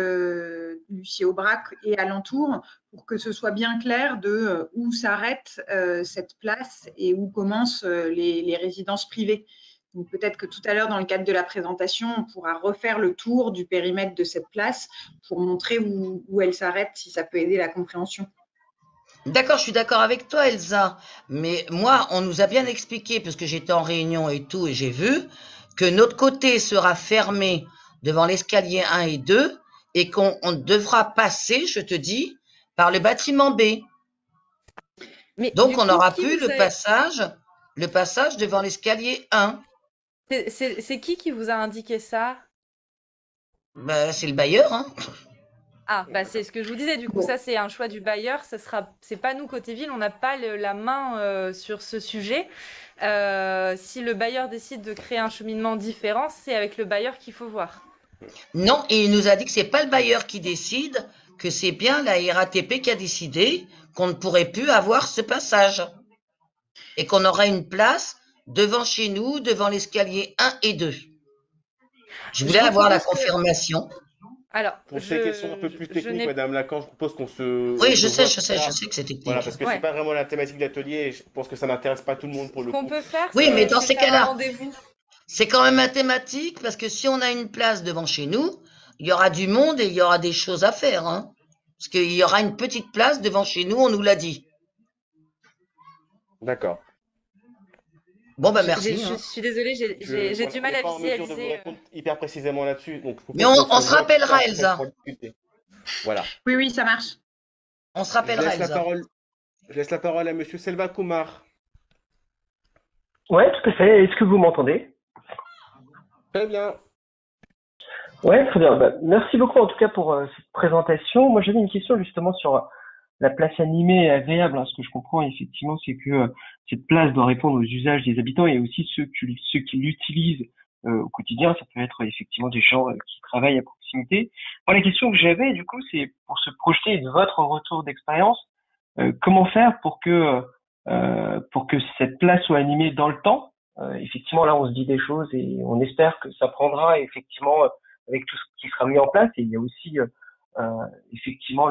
Lucie-Aubrac et alentour pour que ce soit bien clair de où s'arrête cette place et où commencent les résidences privées. Donc peut-être que tout à l'heure, dans le cadre de la présentation, on pourra refaire le tour du périmètre de cette place pour montrer où elle s'arrête, si ça peut aider la compréhension. D'accord, je suis d'accord avec toi, Elsa. Mais moi, on nous a bien expliqué, parce que j'étais en réunion et tout, et j'ai vu, que notre côté sera fermé devant l'escalier 1 et 2, et qu'on devra passer, je te dis, par le bâtiment B. mais Donc, du on coup, n'aura qui plus vous le a- passage devant l'escalier 1. c'est qui vous a indiqué ça? Ben, c'est le bailleur, hein. Ah, bah c'est ce que je vous disais. Du coup, ça c'est un choix du bailleur. C'est pas nous côté ville. On n'a pas la main sur ce sujet. Si le bailleur décide de créer un cheminement différent, c'est avec le bailleur qu'il faut voir. Non, et il nous a dit que c'est pas le bailleur qui décide, que c'est bien la RATP qui a décidé qu'on ne pourrait plus avoir ce passage. Et qu'on aura une place devant chez nous, devant l'escalier 1 et 2. Je voulais Je vous avoir la propose que, confirmation. alors, Pour ces questions un peu plus techniques, Madame Lacan, je propose qu'on se Oui, je sais voit plus tard. que c'est technique. Voilà, parce que c'est ouais. pas vraiment la thématique de l'atelier et je pense que ça n'intéresse pas tout le monde pour Ce le qu'on coup. peut faire, Oui, mais dans c'est ces faire un cas-là, rendez-vous. c'est quand même mathématique parce que si on a une place devant chez nous, il y aura du monde et il y aura des choses à faire, hein. Parce qu'il y aura une petite place devant chez nous, on nous l'a dit. D'accord. Bon, ben merci. Je Hein. suis désolée, j'ai Voilà, du on mal n'est à pas en mesure de vous visualiser. répondre hyper précisément là-dessus, donc je Mais propose qu'on on se se voit plus rappellera, tard Elsa. pour discuter. Voilà. Oui, oui, ça marche. On se Je rappellera, laisse la Elsa. parole, je laisse la parole à Monsieur Selva Kumar. Ouais, tout à fait. Est-ce que vous m'entendez? Très bien. Ouais, très bien. Bah, merci beaucoup en tout cas pour cette présentation. Moi, j'avais une question justement sur la place animée et agréable. Hein. Ce que je comprends effectivement, c'est que cette place doit répondre aux usages des habitants et aussi ceux qui l'utilisent au quotidien. Ça peut être effectivement des gens qui travaillent à proximité. Moi, la question que j'avais du coup, c'est pour se projeter de votre retour d'expérience, comment faire pour que cette place soit animée dans le temps. Effectivement, là, on se dit des choses et on espère que ça prendra effectivement avec tout ce qui sera mis en place. Et il y a aussi effectivement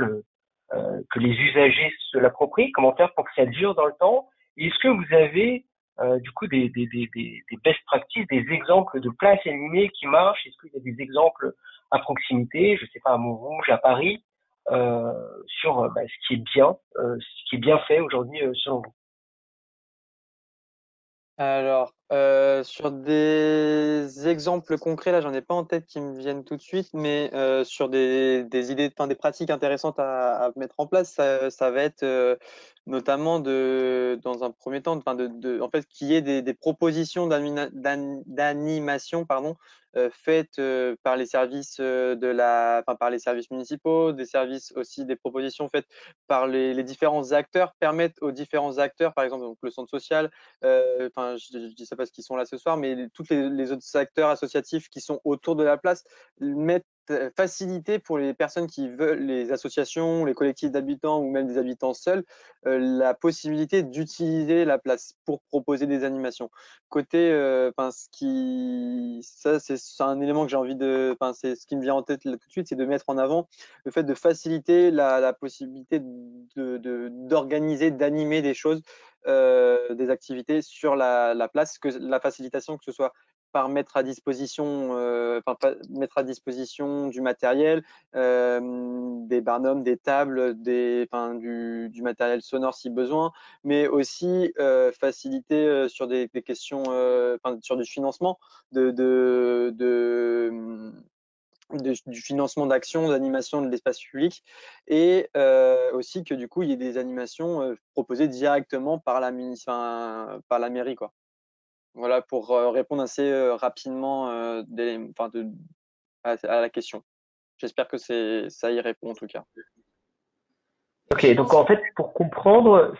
que les usagers se l'approprient. Comment faire pour que ça dure dans le temps? Et est-ce que vous avez du coup des best practices, des exemples de places animées qui marchent? Est-ce qu'il y a des exemples à proximité, je sais pas, à Montrouge, à Paris, sur ce qui est bien fait aujourd'hui selon vous? Alors, sur des exemples concrets, là, j'en ai pas en tête qui me viennent tout de suite, mais sur des idées, enfin des pratiques intéressantes à mettre en place, ça va être notamment dans un premier temps, en fait, qu'il y ait des propositions d'animation, pardon, faites par les services par les services municipaux, des services aussi, des propositions faites par les différents acteurs, permettent aux différents acteurs, par exemple donc le centre social, je dis ça parce qu'ils sont là ce soir, mais tous les autres acteurs associatifs qui sont autour de la place faciliter pour les personnes qui veulent, les associations, les collectifs d'habitants ou même des habitants seuls, la possibilité d'utiliser la place pour proposer des animations. Côté, ça, c'est un élément que j'ai envie de, enfin, c'est ce qui me vient en tête là, tout de suite, c'est de mettre en avant le fait de faciliter la possibilité d'organiser, d'animer des choses, des activités sur la place, que la facilitation, que ce soit par mettre à disposition, mettre à disposition du matériel, des barnums, des tables, du matériel sonore si besoin, mais aussi faciliter sur des questions, sur du financement, du financement d'actions, d'animation de l'espace public, et aussi que du coup il y ait des animations proposées directement par la mairie, quoi. Voilà, pour répondre assez rapidement à la question. J'espère que ça y répond en tout cas. Ok, donc en fait, pour comprendre,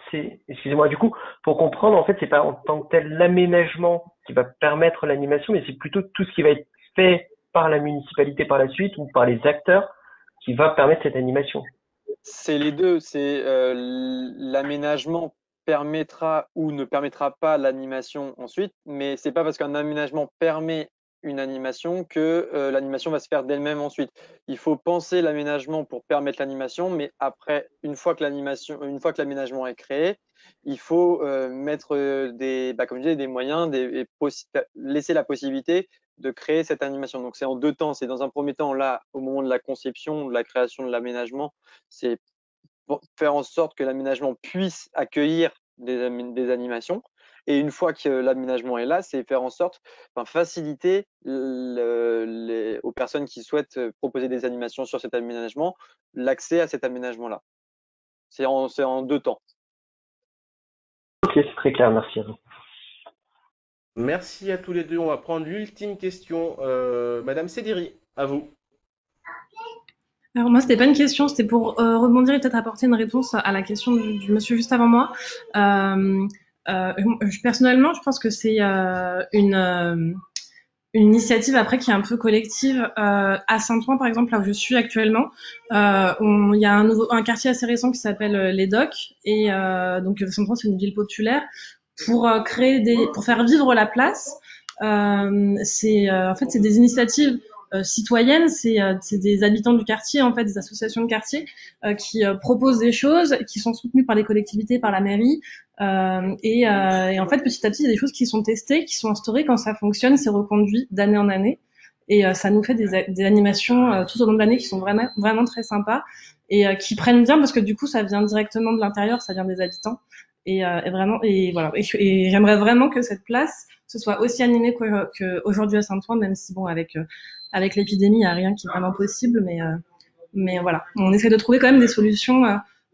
excusez-moi, du coup, pour comprendre, en fait, c'est pas en tant que tel l'aménagement qui va permettre l'animation, mais c'est plutôt tout ce qui va être fait par la municipalité par la suite ou par les acteurs qui va permettre cette animation. C'est les deux, c'est l'aménagement permettra ou ne permettra pas l'animation ensuite, mais c'est pas parce qu'un aménagement permet une animation que l'animation va se faire d'elle-même ensuite. Il faut penser l'aménagement pour permettre l'animation, mais après, une fois que l'aménagement est créé, il faut mettre comme je disais, des moyens, laisser la possibilité de créer cette animation. Donc c'est en deux temps. C'est dans un premier temps, là, au moment de la conception, de la création de l'aménagement, c'est faire en sorte que l'aménagement puisse accueillir des animations. Et une fois que l'aménagement est là, c'est faire en sorte, faciliter aux personnes qui souhaitent proposer des animations sur cet aménagement, l'accès à cet aménagement-là. C'est en deux temps. Ok, c'est très clair, merci à vous. Merci à tous les deux. On va prendre l'ultime question. Madame Sediri, à vous. Alors moi, c'était pas une question, c'était pour rebondir et peut-être apporter une réponse à la question du monsieur juste avant moi. Personnellement, je pense que c'est une initiative après qui est un peu collective. À Saint-Ouen, par exemple, là où je suis actuellement, il y a un quartier assez récent qui s'appelle les Docks, et donc Saint-Ouen, c'est une ville populaire. Pour faire vivre la place, en fait c'est des initiatives citoyennes, c'est des habitants du quartier, en fait des associations de quartier qui proposent des choses, qui sont soutenues par les collectivités, par la mairie, et en fait petit à petit il y a des choses qui sont testées, qui sont instaurées. Quand ça fonctionne, c'est reconduit d'année en année, et ça nous fait des animations tout au long de l'année qui sont vraiment vraiment très sympas, et qui prennent bien parce que du coup ça vient directement de l'intérieur, ça vient des habitants. Et voilà. Et j'aimerais vraiment que cette place ce soit aussi animée qu'aujourd'hui à Saint-Ouen, même si bon, avec l'épidémie, il n'y a rien qui est vraiment possible, mais voilà. On essaie de trouver quand même des solutions.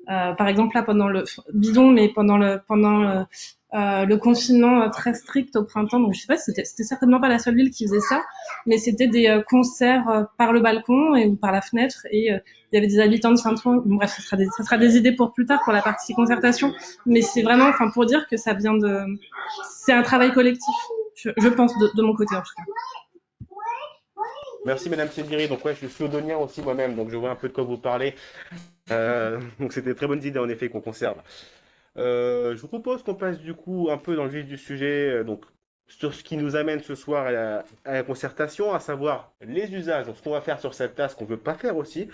Par exemple là pendant le bidon, mais pendant le confinement très strict au printemps. Donc je sais pas, c'était certainement pas la seule ville qui faisait ça, mais c'était des concerts par le balcon ou par la fenêtre, et il y avait des habitants de Saint-Ouen. Bon, bref, ça sera des idées pour plus tard pour la partie concertation, mais c'est vraiment, pour dire que c'est un travail collectif, je pense de mon côté en tout cas. Merci Madame Sediri. Donc ouais, je suis Odonien aussi moi-même, donc je vois un peu de quoi vous parlez. Donc c'était des très bonnes idées en effet qu'on conserve. Je vous propose qu'on passe du coup un peu dans le vif du sujet, donc sur ce qui nous amène ce soir à la concertation, à savoir les usages, donc ce qu'on va faire sur cette place, qu'on ne veut pas faire aussi,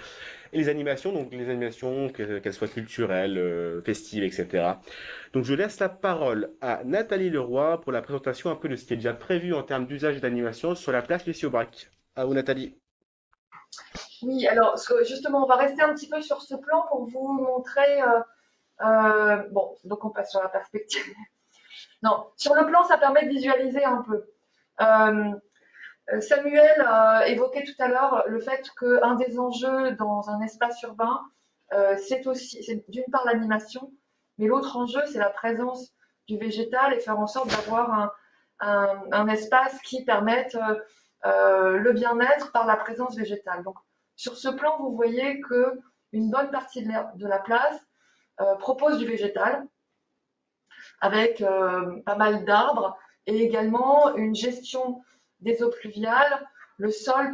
et les animations, donc les animations, qu'elles soient culturelles, festives, etc. Donc je laisse la parole à Nathalie Leroy pour la présentation un peu de ce qui est déjà prévu en termes d'usage et d'animation sur la place Lucie Aubrac. À vous Nathalie. Oui, alors justement, on va rester un petit peu sur ce plan pour vous montrer. Bon, donc on passe sur la perspective. Non, sur le plan, ça permet de visualiser un peu. Samuel a évoqué tout à l'heure le fait qu'un des enjeux dans un espace urbain, c'est d'une part l'animation, mais l'autre enjeu, c'est la présence du végétal et faire en sorte d'avoir un espace qui permette le bien-être par la présence végétale. Donc, sur ce plan, vous voyez qu'une bonne partie de la place propose du végétal avec pas mal d'arbres et également une gestion des eaux pluviales. Le sol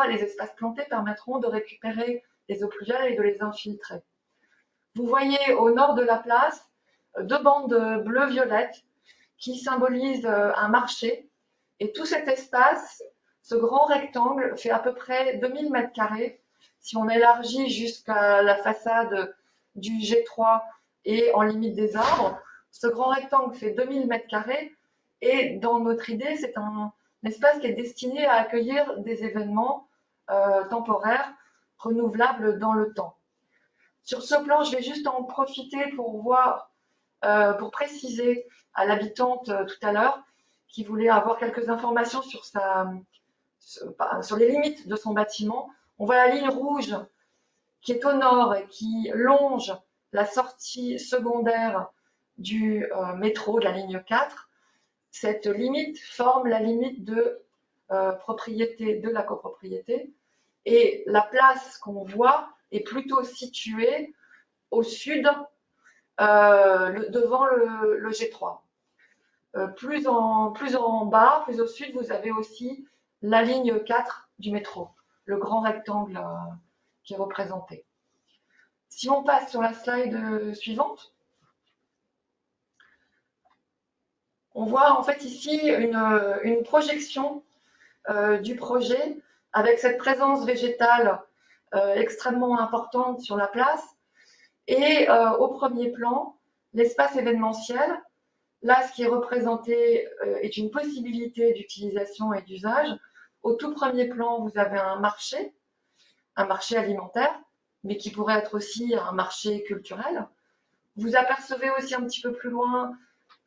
les espaces plantés permettront de récupérer les eaux pluviales et de les infiltrer. Vous voyez au nord de la place deux bandes bleu-violettes qui symbolisent un marché Et tout cet espace, ce grand rectangle, fait à peu près 2000 mètres carrés. Si on élargit jusqu'à la façade du G3 et en limite des arbres, ce grand rectangle fait 2000 mètres carrés. Et dans notre idée, c'est un espace qui est destiné à accueillir des événements temporaires, renouvelables dans le temps. Sur ce plan, je vais juste en profiter pour voir, pour préciser à l'habitante tout à l'heure qui voulait avoir quelques informations sur les limites de son bâtiment. On voit la ligne rouge qui est au nord et qui longe la sortie secondaire du métro de la ligne 4. Cette limite forme la limite de propriété de la copropriété et la place qu'on voit est plutôt située au sud devant le G3. Plus en bas, plus au sud, vous avez aussi la ligne 4 du métro, le grand rectangle qui est représenté. Si on passe sur la slide suivante, on voit en fait ici une projection du projet avec cette présence végétale extrêmement importante sur la place et au premier plan, l'espace événementiel. Là, ce qui est représenté est une possibilité d'utilisation et d'usage. Au tout premier plan, vous avez un marché alimentaire, mais qui pourrait être aussi un marché culturel. Vous apercevez aussi un petit peu plus loin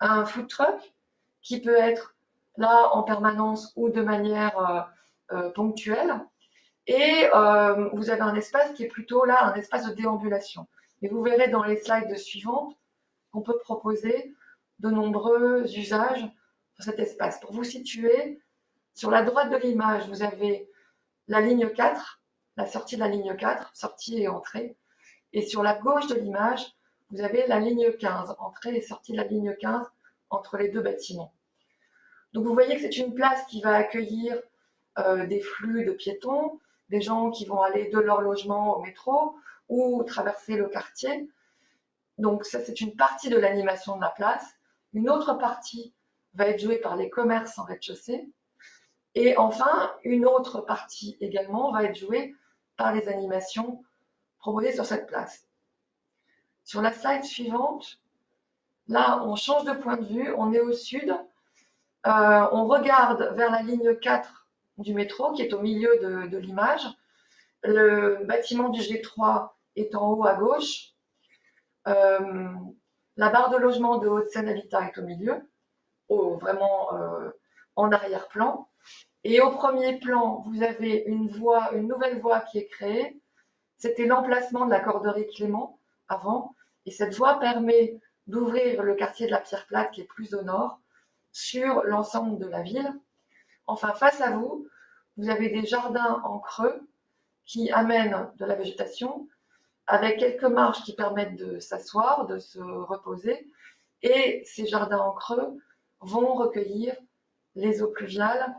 un food truck qui peut être là en permanence ou de manière ponctuelle. Et vous avez un espace qui est plutôt là, un espace de déambulation. Et vous verrez dans les slides suivantes qu'on peut proposer de nombreux usages sur cet espace. Pour vous situer, sur la droite de l'image, vous avez la ligne 4, la sortie de la ligne 4, sortie et entrée. Et sur la gauche de l'image, vous avez la ligne 15, entrée et sortie de la ligne 15 entre les deux bâtiments. Donc vous voyez que c'est une place qui va accueillir des flux de piétons, des gens qui vont aller de leur logement au métro ou traverser le quartier. Donc ça, c'est une partie de l'animation de la place. Une autre partie va être jouée par les commerces en rez-de-chaussée. Et enfin, une autre partie également va être jouée par les animations proposées sur cette place. Sur la slide suivante, là, on change de point de vue, on est au sud. On regarde vers la ligne 4 du métro qui est au milieu de l'image. Le bâtiment du G3 est en haut à gauche. La barre de logement de Haute-Seine Habitat est au milieu, vraiment en arrière-plan. Et au premier plan, vous avez une nouvelle voie qui est créée. C'était l'emplacement de la Corderie Clément avant. Et cette voie permet d'ouvrir le quartier de la Pierre Plate qui est plus au nord sur l'ensemble de la ville. Enfin, face à vous, vous avez des jardins en creux qui amènent de la végétation avec quelques marches qui permettent de s'asseoir, de se reposer. Et ces jardins en creux vont recueillir les eaux pluviales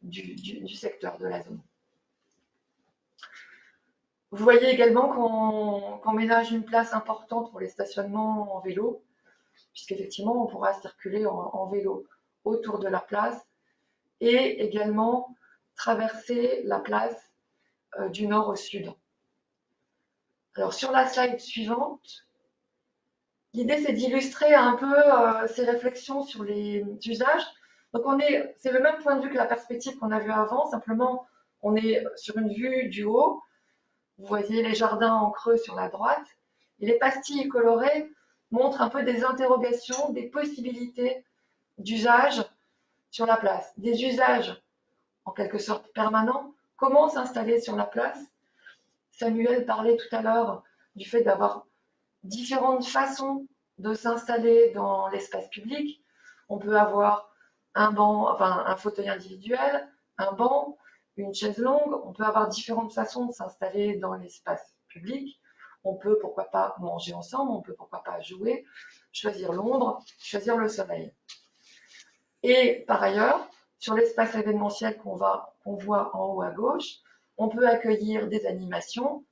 du secteur, de la zone. Vous voyez également qu'on ménage une place importante pour les stationnements en vélo, puisqu'effectivement, on pourra circuler en vélo autour de la place et également traverser la place du nord au sud. Alors, sur la slide suivante, l'idée, c'est d'illustrer un peu ces réflexions sur les usages. Donc, c'est le même point de vue que la perspective qu'on a vue avant, simplement, on est sur une vue du haut. Vous voyez les jardins en creux sur la droite. Et les pastilles colorées montrent un peu des interrogations, des possibilités d'usage sur la place. Des usages, en quelque sorte, permanents. Comment s'installer sur la place? Samuel parlait tout à l'heure du fait d'avoir différentes façons de s'installer dans l'espace public. On peut avoir un banc, enfin un fauteuil individuel, un banc, une chaise longue. On peut avoir différentes façons de s'installer dans l'espace public. On peut, pourquoi pas, manger ensemble. On peut, pourquoi pas, jouer, choisir l'ombre, choisir le soleil. Et par ailleurs, sur l'espace événementiel qu'on voit en haut à gauche, on peut accueillir des animations,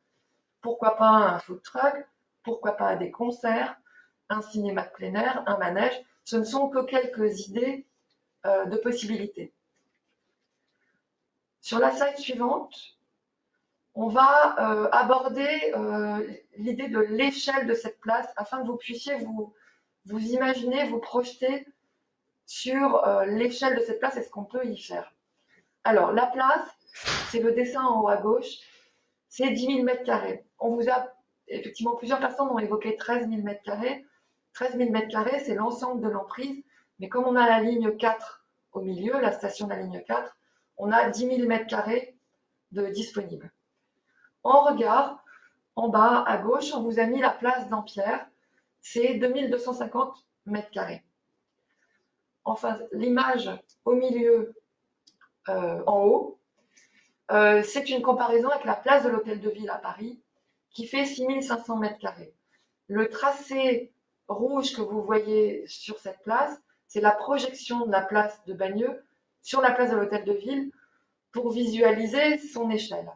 pourquoi pas un food truck, pourquoi pas des concerts, un cinéma de plein air, un manège. Ce ne sont que quelques idées de possibilités. Sur la slide suivante, on va aborder l'idée de l'échelle de cette place afin que vous puissiez vous imaginer, vous projeter sur l'échelle de cette place et ce qu'on peut y faire. Alors, la place, c'est le dessin en haut à gauche, c'est 10 000 mètres carrés. On vous a, effectivement, plusieurs personnes ont évoqué 13 000 mètres carrés. 13 000 mètres carrés, c'est l'ensemble de l'emprise, mais comme on a la ligne 4 au milieu, la station de la ligne 4, on a 10 000 mètres carrés de disponibles. En regard, en bas à gauche, on vous a mis la place d'Ampierre, c'est 2250 mètres carrés. Enfin, l'image au milieu, en haut, c'est une comparaison avec la place de l'Hôtel de Ville à Paris, qui fait 6500 mètres carrés. Le tracé rouge que vous voyez sur cette place, c'est la projection de la place de Bagneux sur la place de l'Hôtel de Ville pour visualiser son échelle.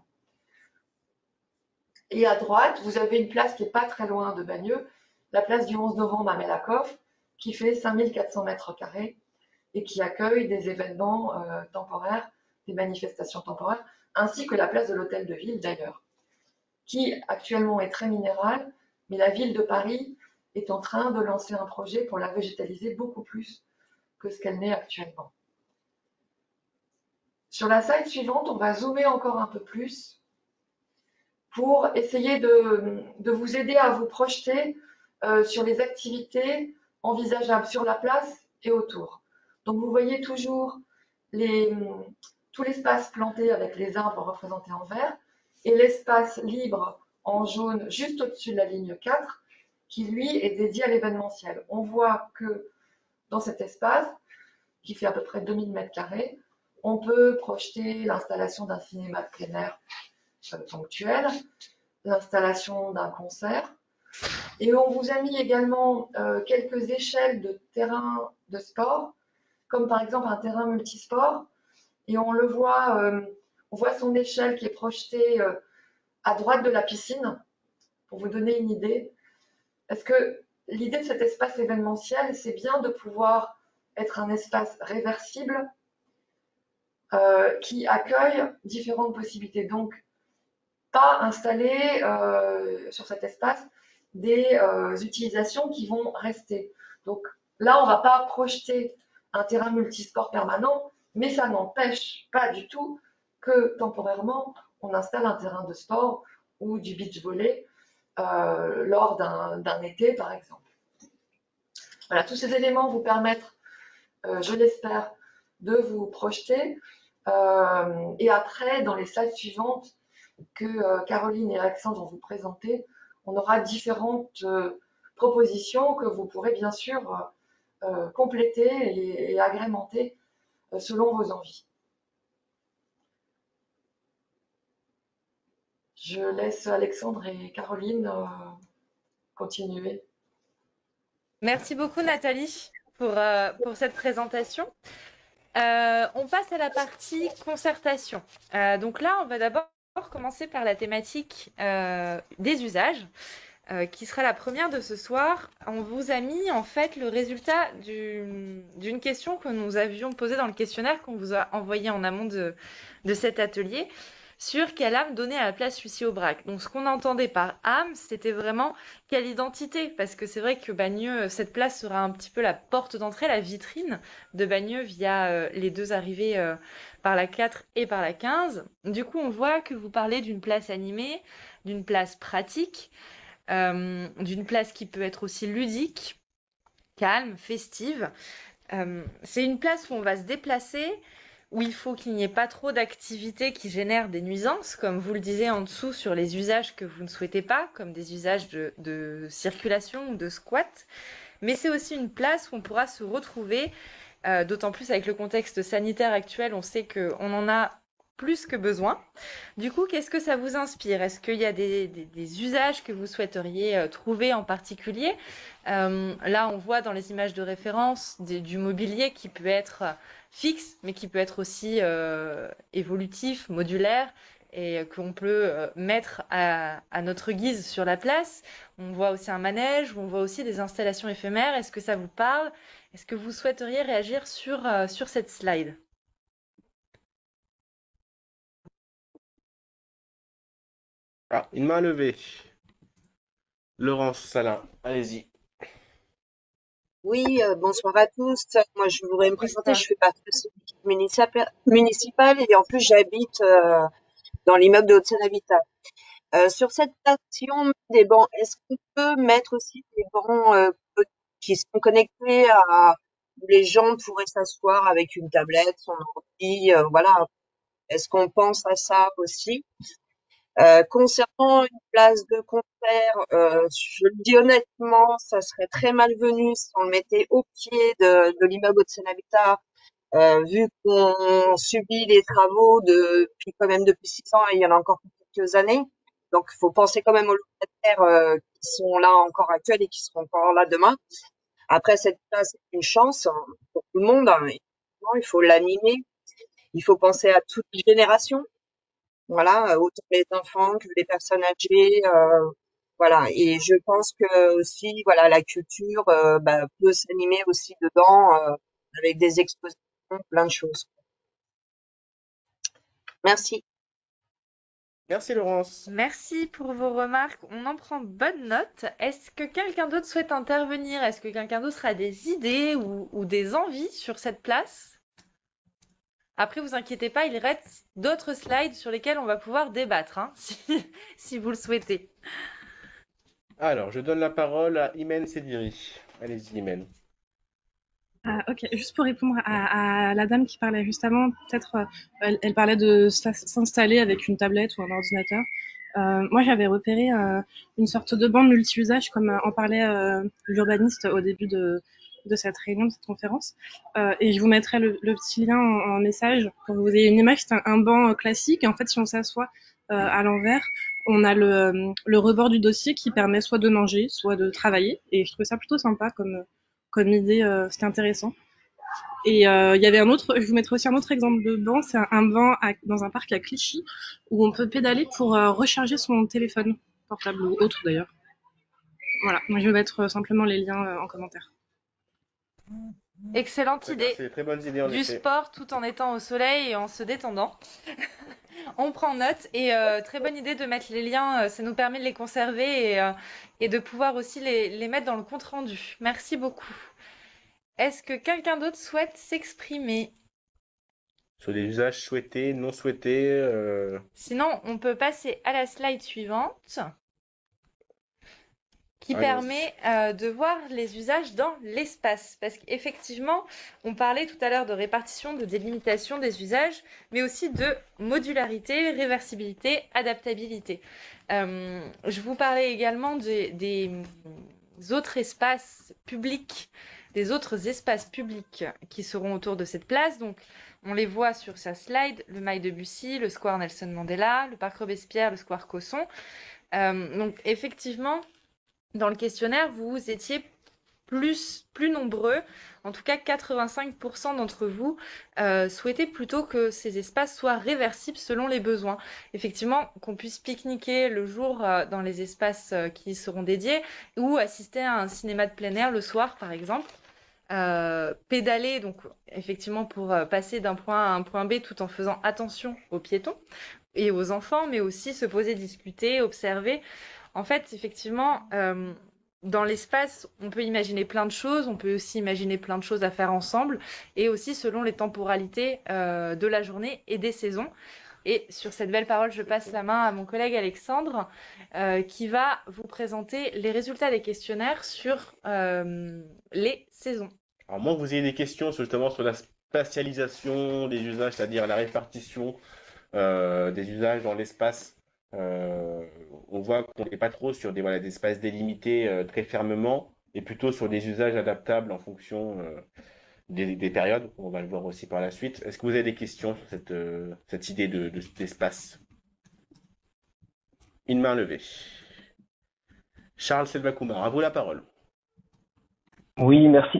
Et à droite, vous avez une place qui n'est pas très loin de Bagneux, la place du 11 novembre à Malakoff, qui fait 5400 mètres carrés et qui accueille des événements temporaires, des manifestations temporaires, ainsi que la place de l'Hôtel de Ville d'ailleurs, qui actuellement est très minérale, mais la ville de Paris est en train de lancer un projet pour la végétaliser beaucoup plus que ce qu'elle n'est actuellement. Sur la slide suivante, on va zoomer encore un peu plus pour essayer de vous aider à vous projeter sur les activités envisageables sur la place et autour. Donc vous voyez toujours tout l'espace planté avec les arbres représentés en vert et l'espace libre en jaune juste au-dessus de la ligne 4 qui lui est dédié à l'événementiel. On voit que dans cet espace, qui fait à peu près 2000 mètres carrés, on peut projeter l'installation d'un cinéma de plein air ponctuel, l'installation d'un concert. Et on vous a mis également quelques échelles de terrain de sport, comme par exemple un terrain multisport. Et on le voit, on voit son échelle qui est projetée à droite de la piscine, pour vous donner une idée. Parce que l'idée de cet espace événementiel, c'est bien de pouvoir être un espace réversible qui accueille différentes possibilités. Donc, pas installer sur cet espace des utilisations qui vont rester. Donc là, on ne va pas projeter un terrain multisport permanent, mais ça n'empêche pas du tout que temporairement, on installe un terrain de sport ou du beach volley lors d'un été, par exemple. Voilà, tous ces éléments vous permettent, je l'espère, de vous projeter. Et après, dans les slides suivantes que Caroline et Alexandre vont vous présenter, on aura différentes propositions que vous pourrez bien sûr compléter et agrémenter selon vos envies. Je laisse Alexandre et Caroline continuer. Merci beaucoup Nathalie pour cette présentation. On passe à la partie concertation. Donc là, on va d'abord commencer par la thématique des usages, qui sera la première de ce soir. On vous a mis en fait le résultat d'une question que nous avions posée dans le questionnaire qu'on vous a envoyé en amont de cet atelier, sur quelle âme donner à la place Lucie-Aubrac. Donc ce qu'on entendait par âme, c'était vraiment quelle identité, parce que c'est vrai que Bagneux, cette place sera un petit peu la porte d'entrée, la vitrine de Bagneux via les deux arrivées par la 4 et par la 15. Du coup, on voit que vous parlez d'une place animée, d'une place pratique, d'une place qui peut être aussi ludique, calme, festive. C'est une place où on va se déplacer, où il faut qu'il n'y ait pas trop d'activités qui génèrent des nuisances, comme vous le disiez en dessous sur les usages que vous ne souhaitez pas, comme des usages de circulation ou de squat. Mais c'est aussi une place où on pourra se retrouver, d'autant plus avec le contexte sanitaire actuel, on sait qu'on en a plus que besoin. Du coup, qu'est-ce que ça vous inspire? Est-ce qu'il y a des usages que vous souhaiteriez trouver en particulier? Là, on voit dans les images de référence du mobilier qui peut être fixe, mais qui peut être aussi évolutif, modulaire, et qu'on peut mettre à notre guise sur la place. On voit aussi un manège, on voit aussi des installations éphémères. Est-ce que ça vous parle? Est-ce que vous souhaiteriez réagir sur cette slide? Ah, une main levée. Laurence Salin, allez-y. Oui, bonsoir à tous. Moi, je voudrais me présenter. Bonsoir. Je fais partie de l'équipe municipale et en plus, j'habite dans l'immeuble de Haute-Seine-Habitat. Sur cette station des bancs, est-ce qu'on peut mettre aussi des bancs qui sont connectés où les gens pourraient s'asseoir avec une tablette, son ordi, voilà. Est-ce qu'on pense à ça aussi? Concernant une place de concert, je le dis honnêtement, ça serait très malvenu si on le mettait au pied de l'immeuble de Habitat, vu qu'on subit les travaux depuis 6 ans et il y en a encore pour quelques années. Donc, il faut penser quand même aux locataires qui sont là encore actuels et qui seront encore là demain. Après, cette place est une chance pour tout le monde, hein. Évidemment, il faut l'animer. Il faut penser à toutes les générations. Voilà, autant les enfants que les personnes âgées, voilà. Et je pense que aussi, voilà, la culture peut s'animer aussi dedans avec des expositions, plein de choses. Merci. Merci Laurence. Merci pour vos remarques. On en prend bonne note. Est-ce que quelqu'un d'autre souhaite intervenir? Est-ce que quelqu'un d'autre a des idées ou des envies sur cette place? Après, vous inquiétez pas, il reste d'autres slides sur lesquels on va pouvoir débattre, hein, si vous le souhaitez. Alors, je donne la parole à Imen Sediri. Allez-y, Imen. Ok, juste pour répondre à la dame qui parlait juste avant, peut-être elle parlait de s'installer avec une tablette ou un ordinateur. Moi, j'avais repéré une sorte de banc multi-usage, comme en parlait l'urbaniste au début de cette réunion, de cette conférence. Et je vous mettrai le petit lien en message pour que vous ayez une image. C'est un banc classique. Et en fait, si on s'assoit à l'envers, on a le rebord du dossier qui permet soit de manger, soit de travailler. Et je trouvais ça plutôt sympa comme idée, c'était intéressant. Et il y avait je vous mettrai aussi un autre exemple de banc, c'est un banc dans un parc à Clichy où on peut pédaler pour recharger son téléphone portable ou autre d'ailleurs. Voilà, moi je vais mettre simplement les liens en commentaire. Excellente Très bien, idée. c'est des très bonnes idées en Du effet. sport tout en étant au soleil et en se détendant. On prend note et très bonne idée de mettre les liens, ça nous permet de les conserver et de pouvoir aussi les mettre dans le compte rendu. Merci beaucoup. Est-ce que quelqu'un d'autre souhaite s'exprimer? Sur des usages souhaités, non souhaités. Sinon, on peut passer à la slide suivante qui permet de voir les usages dans l'espace. Parce qu'effectivement, on parlait tout à l'heure de répartition, de délimitation des usages, mais aussi de modularité, réversibilité, adaptabilité. Je vous parlais également des autres espaces publics, des autres espaces publics qui seront autour de cette place. Donc, on les voit sur sa slide, le Mail de Bussy, le Square Nelson Mandela, le Parc Robespierre, le Square Cosson. Donc, effectivement, dans le questionnaire, vous étiez plus nombreux, en tout cas 85% d'entre vous souhaitaient plutôt que ces espaces soient réversibles selon les besoins. Effectivement, qu'on puisse pique-niquer le jour dans les espaces qui seront dédiés ou assister à un cinéma de plein air le soir, par exemple. Pédaler, donc effectivement pour passer d'un point A à un point B tout en faisant attention aux piétons et aux enfants, mais aussi se poser, discuter, observer. En fait, effectivement, dans l'espace, on peut imaginer plein de choses, on peut aussi imaginer plein de choses à faire ensemble, et aussi selon les temporalités de la journée et des saisons. Et sur cette belle parole, je passe la main à mon collègue Alexandre, qui va vous présenter les résultats des questionnaires sur les saisons. Alors, moi, vous ayez des questions justement sur la spatialisation des usages, c'est-à-dire la répartition des usages dans l'espace. On voit qu'on n'est pas trop sur des espaces délimités très fermement, et plutôt sur des usages adaptables en fonction des périodes. On va le voir aussi par la suite. Est-ce que vous avez des questions sur cette idée d'espace? Une main levée. Charles Selvacoumar, à vous la parole. Oui, merci.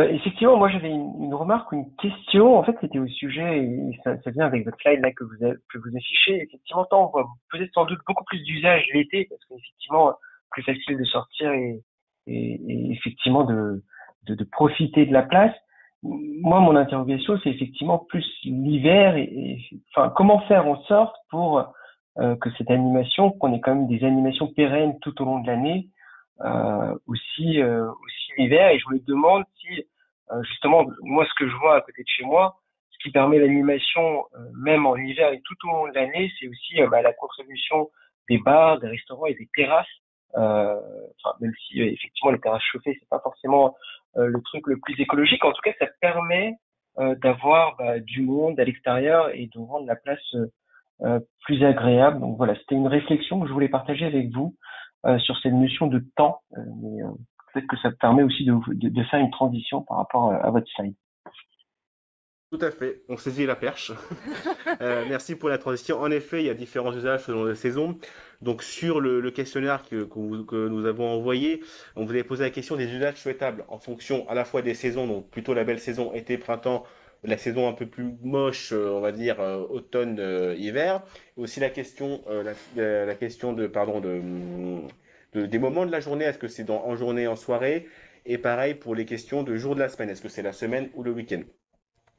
Effectivement, moi j'avais une remarque ou une question. En fait, c'était au sujet, et ça vient avec votre slide là que vous affichez. Effectivement, on voit peut-être sans doute beaucoup plus d'usage l'été, parce qu'effectivement, plus facile de sortir et effectivement de de profiter de la place. Moi, mon interrogation, c'est effectivement plus l'hiver enfin, comment faire en sorte pour que cette animation, qu'on ait quand même des animations pérennes tout au long de l'année, aussi l'hiver. Et je me demande si, justement, moi, ce que je vois à côté de chez moi, ce qui permet l'animation, même en hiver et tout au long de l'année, c'est aussi la contribution des bars, des restaurants et des terrasses. Enfin, même si effectivement les terrasses chauffées, c'est pas forcément le truc le plus écologique, en tout cas, ça permet d'avoir du monde à l'extérieur et de rendre la place plus agréable. Donc voilà, c'était une réflexion que je voulais partager avec vous sur cette notion de temps, mais peut-être que ça permet aussi de faire une transition par rapport à votre slide. Tout à fait, on saisit la perche. Merci pour la transition. En effet, il y a différents usages selon les saisons. Donc sur le questionnaire que nous avons envoyé, on vous avait posé la question des usages souhaitables en fonction à la fois des saisons, donc plutôt la belle saison été, printemps, la saison un peu plus moche, on va dire automne, hiver. Aussi la question, la question des moments de la journée, est-ce que c'est en journée, en soirée? Et pareil pour les questions de jour de la semaine, est-ce que c'est la semaine ou le week-end?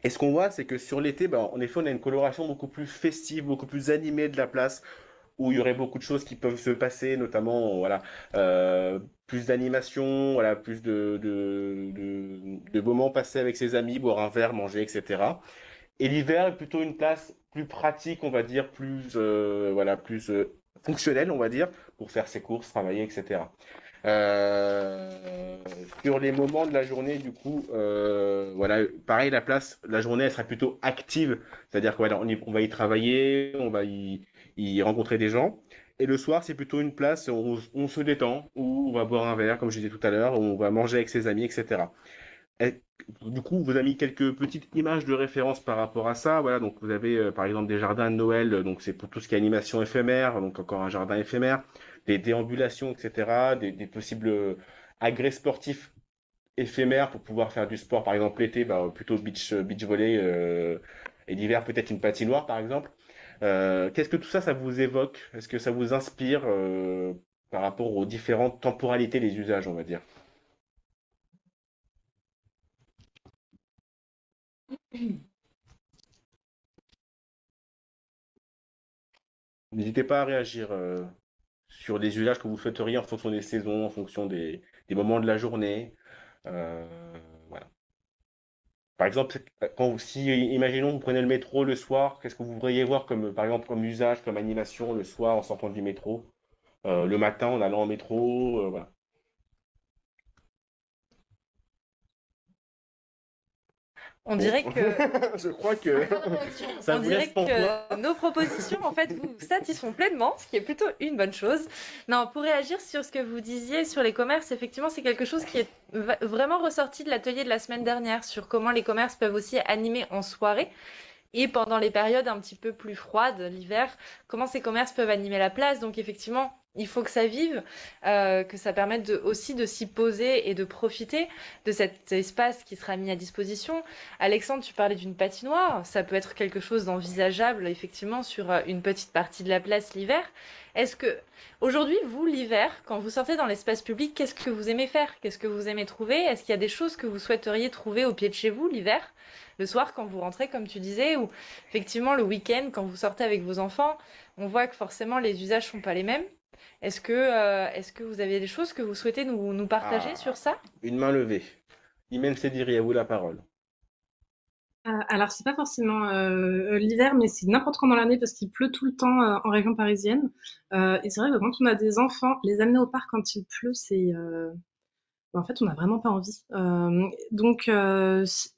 Et ce qu'on voit, c'est que sur l'été, en effet, on a une coloration beaucoup plus festive, beaucoup plus animée de la place, où il y aurait beaucoup de choses qui peuvent se passer, notamment, voilà, plus d'animation, voilà, plus de moments passés avec ses amis, boire un verre, manger, etc. Et l'hiver est plutôt une place plus pratique, on va dire, plus, voilà, plus fonctionnelle, on va dire, pour faire ses courses, travailler, etc. Euh, Sur les moments de la journée, du coup, voilà, pareil, la journée, elle sera plutôt active, c'est-à-dire qu'on on va y travailler, y rencontrer des gens. Et le soir, c'est plutôt une place où on se détend, où on va boire un verre, comme je disais tout à l'heure, où on va manger avec ses amis, etc. Et, du coup, vous avez mis quelques petites images de référence par rapport à ça. Voilà, donc vous avez par exemple des jardins de Noël, donc c'est pour tout ce qui est animation éphémère, donc encore un jardin éphémère, des déambulations, etc., des possibles agrès sportifs éphémères pour pouvoir faire du sport, par exemple l'été, plutôt beach volley, et l'hiver peut-être une patinoire, par exemple. Qu'est-ce que tout ça, ça vous évoque? Est-ce que ça vous inspire par rapport aux différentes temporalités des usages, on va dire? N'hésitez pas à réagir sur les usages que vous souhaiteriez en fonction des saisons, en fonction des moments de la journée. Euh, voilà. Par exemple, si, imaginons, vous prenez le métro le soir, qu'est-ce que vous voudriez voir comme, par exemple, comme usage, comme animation le soir en sortant du métro, le matin en allant en métro, voilà. On Bon, dirait que je crois que ça On vous laisse dirait pantois. que nos propositions, en fait, vous satisfont pleinement, ce qui est plutôt une bonne chose. Non, pour réagir sur ce que vous disiez sur les commerces, effectivement, c'est quelque chose qui est vraiment ressorti de l'atelier de la semaine dernière sur comment les commerces peuvent aussi animer en soirée. Et pendant les périodes un petit peu plus froides, l'hiver, comment ces commerces peuvent animer la place. Donc effectivement, il faut que ça vive, que ça permette aussi de s'y poser et de profiter de cet espace qui sera mis à disposition. Alexandre, tu parlais d'une patinoire. Ça peut être quelque chose d'envisageable, effectivement, sur une petite partie de la place l'hiver. Est-ce que, aujourd'hui, vous, l'hiver, quand vous sortez dans l'espace public, qu'est-ce que vous aimez faire? Qu'est-ce que vous aimez trouver? Est-ce qu'il y a des choses que vous souhaiteriez trouver au pied de chez vous l'hiver? Le soir, quand vous rentrez, comme tu disais, ou effectivement le week-end, quand vous sortez avec vos enfants, on voit que forcément les usages sont pas les mêmes. Est-ce que vous avez des choses que vous souhaitez nous partager sur Ah, ça? une main levée. Imen Sediri, à vous la parole. Alors, c'est pas forcément l'hiver, mais c'est n'importe quand dans l'année parce qu'il pleut tout le temps en région parisienne. Et c'est vrai que quand on a des enfants, les amener au parc quand il pleut, en fait, on n'a vraiment pas envie. Donc,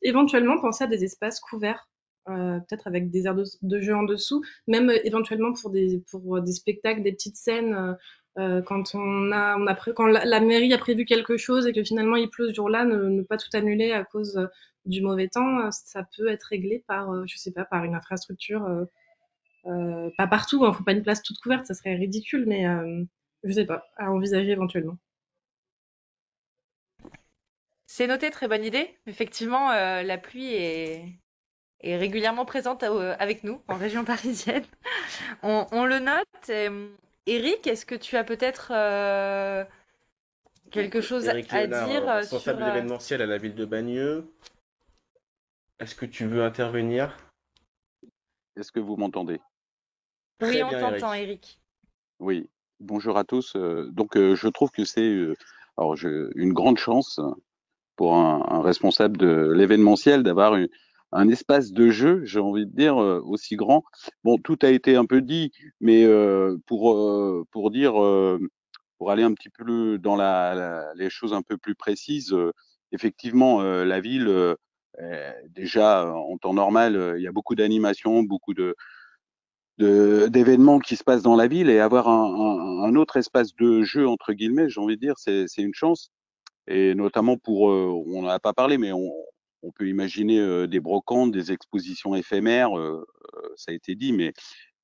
éventuellement, penser à des espaces couverts, peut-être avec des aires de jeu en dessous, même éventuellement pour des spectacles, des petites scènes. Quand quand la mairie a prévu quelque chose et que finalement il pleut ce jour-là, ne pas tout annuler à cause du mauvais temps, ça peut être réglé par, je sais pas, par une infrastructure. Pas partout, hein, faut pas une place toute couverte, ça serait ridicule, mais je sais pas, à envisager éventuellement. C'est noté, très bonne idée. Effectivement, la pluie est régulièrement présente avec nous en région parisienne. On le note. Eric, est-ce que tu as peut-être quelque chose Eric à Léonard, dire responsable sur... de l'événementiel à la ville de Bagneux. Est-ce que tu veux intervenir? Est-ce que vous m'entendez? Oui, Très on bien, t'entend, Eric. Eric. Oui. Bonjour à tous. Je trouve que c'est une grande chance pour un responsable de l'événementiel d'avoir un espace de jeu, j'ai envie de dire, aussi grand. Bon, tout a été un peu dit, mais pour dire, pour aller un petit peu dans les choses un peu plus précises, effectivement, la ville, déjà en temps normal, il y a beaucoup d'animations, beaucoup d'événements qui se passent dans la ville, et avoir un autre espace de jeu entre guillemets, j'ai envie de dire, c'est une chance. Et notamment on n'en a pas parlé, mais on peut imaginer des brocantes, des expositions éphémères, ça a été dit, mais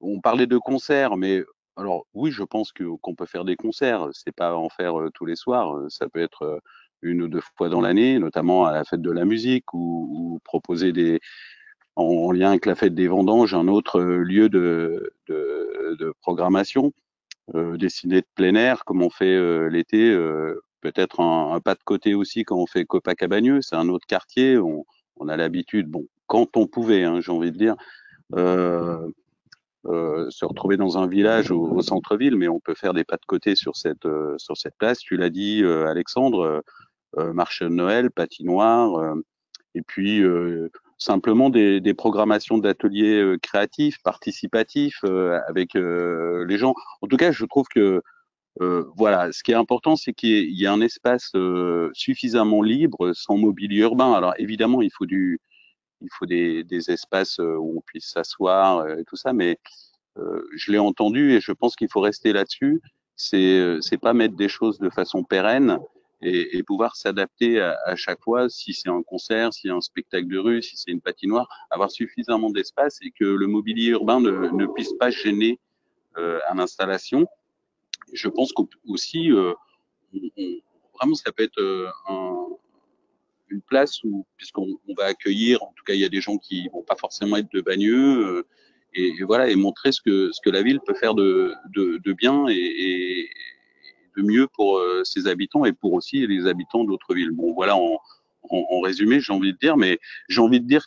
on parlait de concerts, mais alors oui, je pense qu'on peut faire des concerts, c'est pas en faire tous les soirs, ça peut être une ou deux fois dans l'année, notamment à la fête de la musique, ou proposer en lien avec la fête des vendanges, un autre lieu de programmation, des ciné de plein air comme on fait l'été, peut-être un pas de côté aussi quand on fait Copacabana, c'est un autre quartier, on a l'habitude, bon, quand on pouvait, hein, j'ai envie de dire, euh, se retrouver dans un village au centre-ville, mais on peut faire des pas de côté sur cette place. Tu l'as dit, Alexandre, marché de Noël, patinoire, et puis simplement des programmations d'ateliers créatifs, participatifs, avec les gens. En tout cas, je trouve que voilà, ce qui est important, c'est qu'il y ait un espace suffisamment libre, sans mobilier urbain. Alors évidemment, il faut des espaces où on puisse s'asseoir et tout ça, mais je l'ai entendu et je pense qu'il faut rester là-dessus. C'est pas mettre des choses de façon pérenne, et pouvoir s'adapter à chaque fois, si c'est un concert, si c'est un spectacle de rue, si c'est une patinoire, avoir suffisamment d'espace et que le mobilier urbain ne puisse pas gêner à l'installation. Je pense qu'aussi, vraiment, ça peut être une place où, puisqu'on va accueillir, en tout cas, il y a des gens qui vont pas forcément être de Bagneux, et voilà, et montrer ce que la ville peut faire de bien et de mieux pour ses habitants, et pour aussi les habitants d'autres villes. Bon, voilà, en résumé, j'ai envie de dire, mais j'ai envie de dire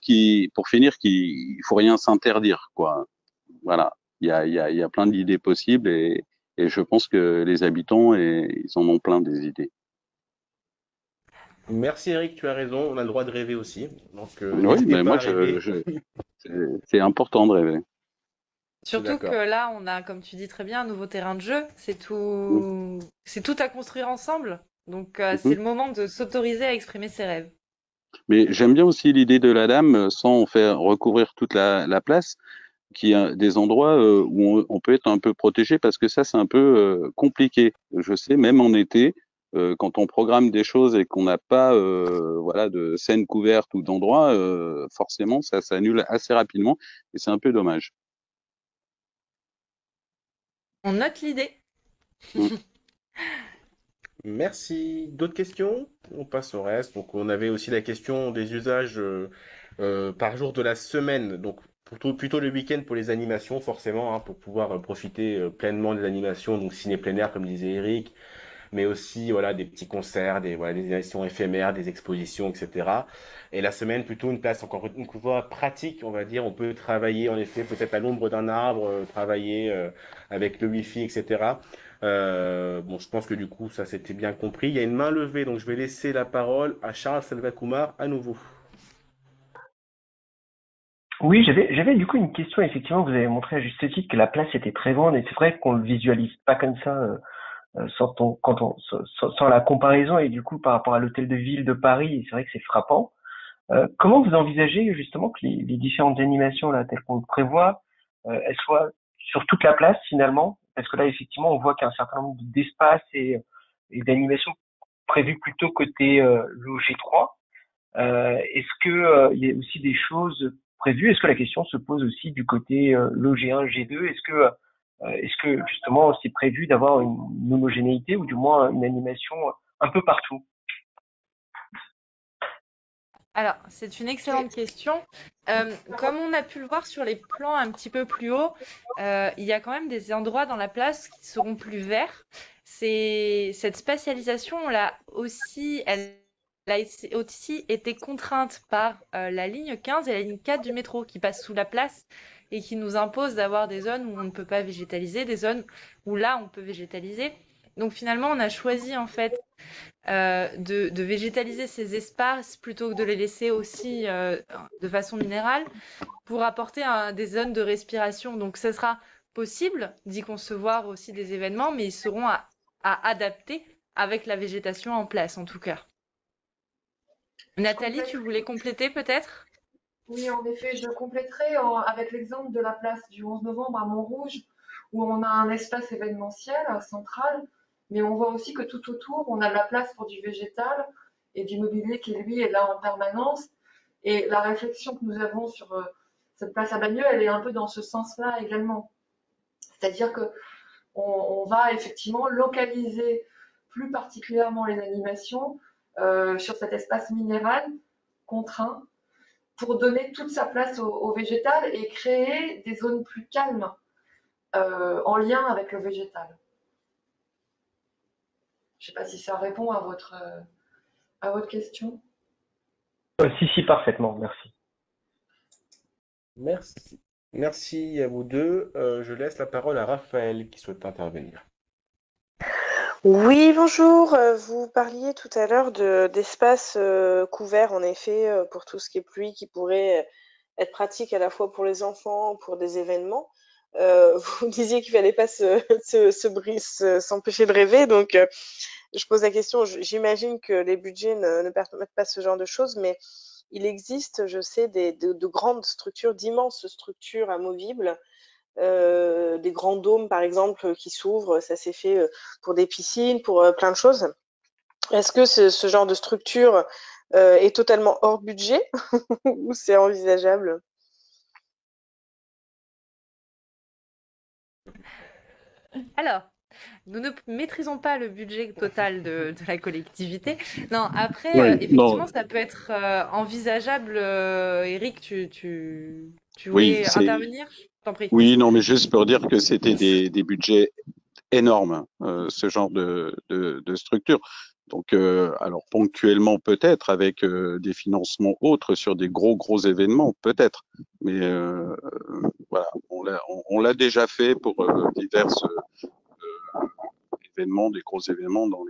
pour finir, qu'il faut rien s'interdire, quoi. Voilà, il y a plein d'idées possibles, et je pense que les habitants, ils en ont plein des idées. Merci Eric, tu as raison, on a le droit de rêver aussi. Donc Oui, n'hésitez mais pas moi, à rêver. c'est important de rêver. Je suis Surtout que d'accord. là, on a, comme tu dis très bien, un nouveau terrain de jeu. C'est tout à construire ensemble. Donc, c'est Mhm. le moment de s'autoriser à exprimer ses rêves. Mais j'aime bien aussi l'idée de la dame, sans faire recouvrir toute la place, qui a des endroits où on peut être un peu protégé, parce que ça, c'est un peu compliqué. Je sais, même en été, quand on programme des choses et qu'on n'a pas voilà, de scène couverte ou d'endroit, forcément, ça s'annule assez rapidement, et c'est un peu dommage. On note l'idée. Mm. Merci. D'autres questions? On passe au reste. Donc, on avait aussi la question des usages par jour de la semaine. Donc, plutôt le week-end pour les animations, forcément, hein, pour pouvoir profiter pleinement des animations. Donc, ciné plein air, comme disait Eric, mais aussi voilà, des petits concerts, voilà, des animations éphémères, des expositions, etc. Et la semaine, plutôt une place encore une fois pratique, on va dire. On peut travailler, en effet, peut-être à l'ombre d'un arbre, travailler avec le Wi-Fi, etc. Bon, je pense que du coup, ça c'était bien compris. Il y a une main levée, donc je vais laisser la parole à Charles Salvakumar à nouveau. Oui, j'avais du coup une question. Effectivement, vous avez montré à juste titre que la place était très grande, et c'est vrai qu'on le visualise pas comme ça sans la comparaison, et du coup par rapport à l'hôtel de ville de Paris, c'est vrai que c'est frappant. Comment vous envisagez justement que les différentes animations là, telles qu'on le prévoit, elles soient sur toute la place finalement? Parce que là, effectivement, on voit qu'il y a un certain nombre d'espaces et d'animations prévues plutôt côté logé 3. Est-ce que il y a aussi des choses prévues? Est-ce que la question se pose aussi du côté logé 1, G2? Est-ce que justement c'est prévu d'avoir une homogénéité, ou du moins une animation un peu partout? Alors, c'est une excellente question. Comme on a pu le voir sur les plans un petit peu plus haut, il y a quand même des endroits dans la place qui seront plus verts. Cette spatialisation, elle a aussi été contrainte par la ligne 15 et la ligne 4 du métro qui passent sous la place et qui nous imposent d'avoir des zones où on ne peut pas végétaliser, des zones où là on peut végétaliser. Donc finalement, on a choisi en fait de végétaliser ces espaces plutôt que de les laisser aussi de façon minérale pour apporter des zones de respiration. Donc, ce sera possible d'y concevoir aussi des événements, mais ils seront à adapter avec la végétation en place, en tout cas. Nathalie, tu voulais compléter peut-être? Oui, en effet, je compléterai avec l'exemple de la place du 11 novembre à Montrouge, où on a un espace événementiel central, mais on voit aussi que tout autour, on a de la place pour du végétal et du mobilier qui, lui, est là en permanence. Et la réflexion que nous avons sur cette place à Bagneux, elle est un peu dans ce sens-là également. C'est-à-dire que on va effectivement localiser plus particulièrement les animations sur cet espace minéral contraint pour donner toute sa place au végétal et créer des zones plus calmes en lien avec le végétal. Je ne sais pas si ça répond à votre question. Si, parfaitement, merci. Merci. Merci à vous deux. Je laisse la parole à Raphaël qui souhaite intervenir. Oui, bonjour. Vous parliez tout à l'heure d'espaces couverts, en effet, pour tout ce qui est pluie, qui pourrait être pratique à la fois pour les enfants, pour des événements. Vous disiez qu'il fallait pas s'empêcher de rêver, donc je pose la question. J'imagine que les budgets ne permettent pas ce genre de choses, mais il existe, je sais, de grandes structures, d'immenses structures amovibles. Des grands dômes par exemple qui s'ouvrent, ça s'est fait pour des piscines, pour plein de choses. Est-ce que ce genre de structure est totalement hors budget ou c'est envisageable? Alors, nous ne maîtrisons pas le budget total de la collectivité. Non, après, Oui, effectivement, non, ça peut être envisageable. Eric, tu oui, voulais intervenir? Je t'en prie. oui, non, mais juste pour dire que c'était des budgets énormes, ce genre de structure. Donc, alors ponctuellement peut-être avec des financements autres sur des gros événements, peut-être. Mais voilà, on l'a déjà fait pour divers événements, des gros événements dans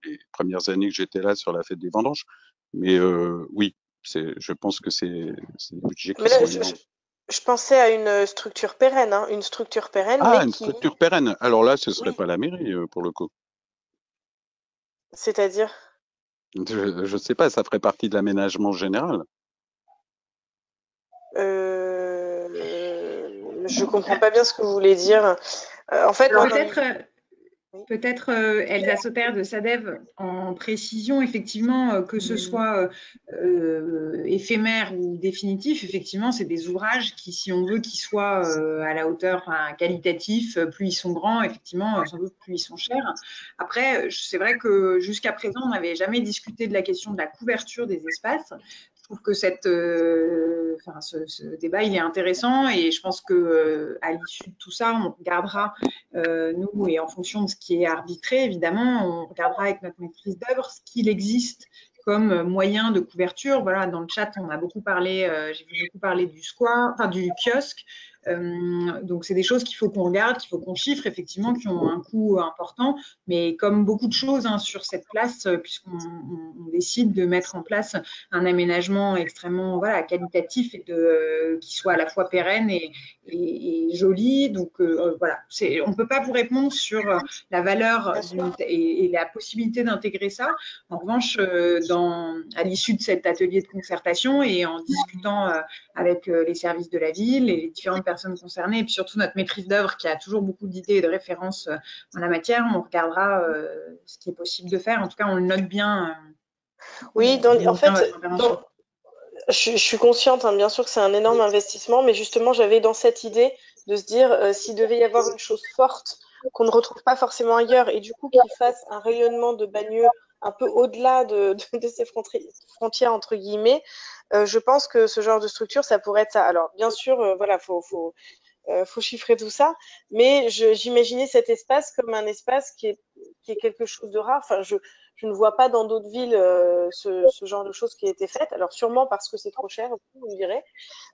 les premières années que j'étais là sur la fête des vendanges. Mais oui, je pense que c'est des budgets qui Mais là, sont énormes. je pensais à une structure pérenne, hein, une structure pérenne, Ah, mais une qui, structure pérenne. Alors là, ce serait oui, pas la mairie pour le coup. c'est-à-dire, Je sais pas, ça ferait partie de l'aménagement général. je comprends pas bien ce que vous voulez dire. En fait, moi, Peut-être Elsa Sauter de SADEV en précision, effectivement, que ce soit éphémère ou définitif, effectivement, c'est des ouvrages qui, si on veut qu'ils soient à la hauteur, enfin, qualitatifs, plus ils sont grands, effectivement, sans doute plus ils sont chers. Après, c'est vrai que jusqu'à présent, on n'avait jamais discuté de la question de la couverture des espaces. Je trouve que ce débat, il est intéressant et je pense que à l'issue de tout ça, on regardera, nous, et en fonction de ce qui est arbitré, évidemment, on regardera avec notre maîtrise d'œuvre ce qu'il existe comme moyen de couverture. Voilà, dans le chat, on a beaucoup parlé, j'ai vu beaucoup parler du square, enfin du kiosque. Donc, c'est des choses qu'il faut qu'on regarde, qu'il faut qu'on chiffre, effectivement, qui ont un coût important. Mais comme beaucoup de choses sur cette place, puisqu'on décide de mettre en place un aménagement extrêmement qualitatif et qui soit à la fois pérenne et joli. Donc, voilà, on ne peut pas vous répondre sur la valeur et la possibilité d'intégrer ça. En revanche, à l'issue de cet atelier de concertation et en discutant avec les services de la ville et les différentes personnes concernées, et puis surtout notre maîtrise d'œuvre qui a toujours beaucoup d'idées et de références en la matière, on regardera ce qui est possible de faire. En tout cas, on le note bien. oui, en fait, je suis consciente, hein, bien sûr que c'est un énorme investissement, mais justement, j'avais dans cette idée de se dire s'il devait y avoir une chose forte qu'on ne retrouve pas forcément ailleurs, et du coup qu'il fasse un rayonnement de Bagneux un peu au-delà de ces frontières, entre guillemets. Je pense que ce genre de structure, ça pourrait être ça. Alors, bien sûr, voilà, faut chiffrer tout ça, mais j'imaginais cet espace comme un espace qui est quelque chose de rare. Enfin, je ne vois pas dans d'autres villes ce genre de choses qui a été faites. Alors, sûrement parce que c'est trop cher, vous me direz.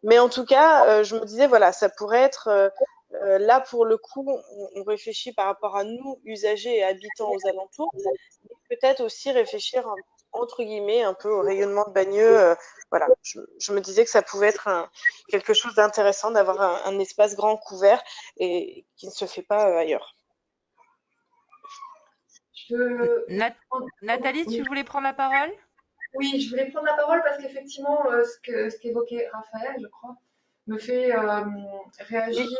Mais en tout cas, je me disais, voilà, ça pourrait être là, pour le coup, on réfléchit par rapport à nous, usagers et habitants aux alentours, mais peut-être aussi réfléchir, entre guillemets, un peu au rayonnement de Bagneux. Voilà, je me disais que ça pouvait être quelque chose d'intéressant d'avoir un espace grand couvert et qui ne se fait pas ailleurs. Nathalie, tu voulais prendre la parole? Oui, je voulais prendre la parole parce qu'effectivement, ce qu'évoquait Raphaël, je crois, me fait réagir,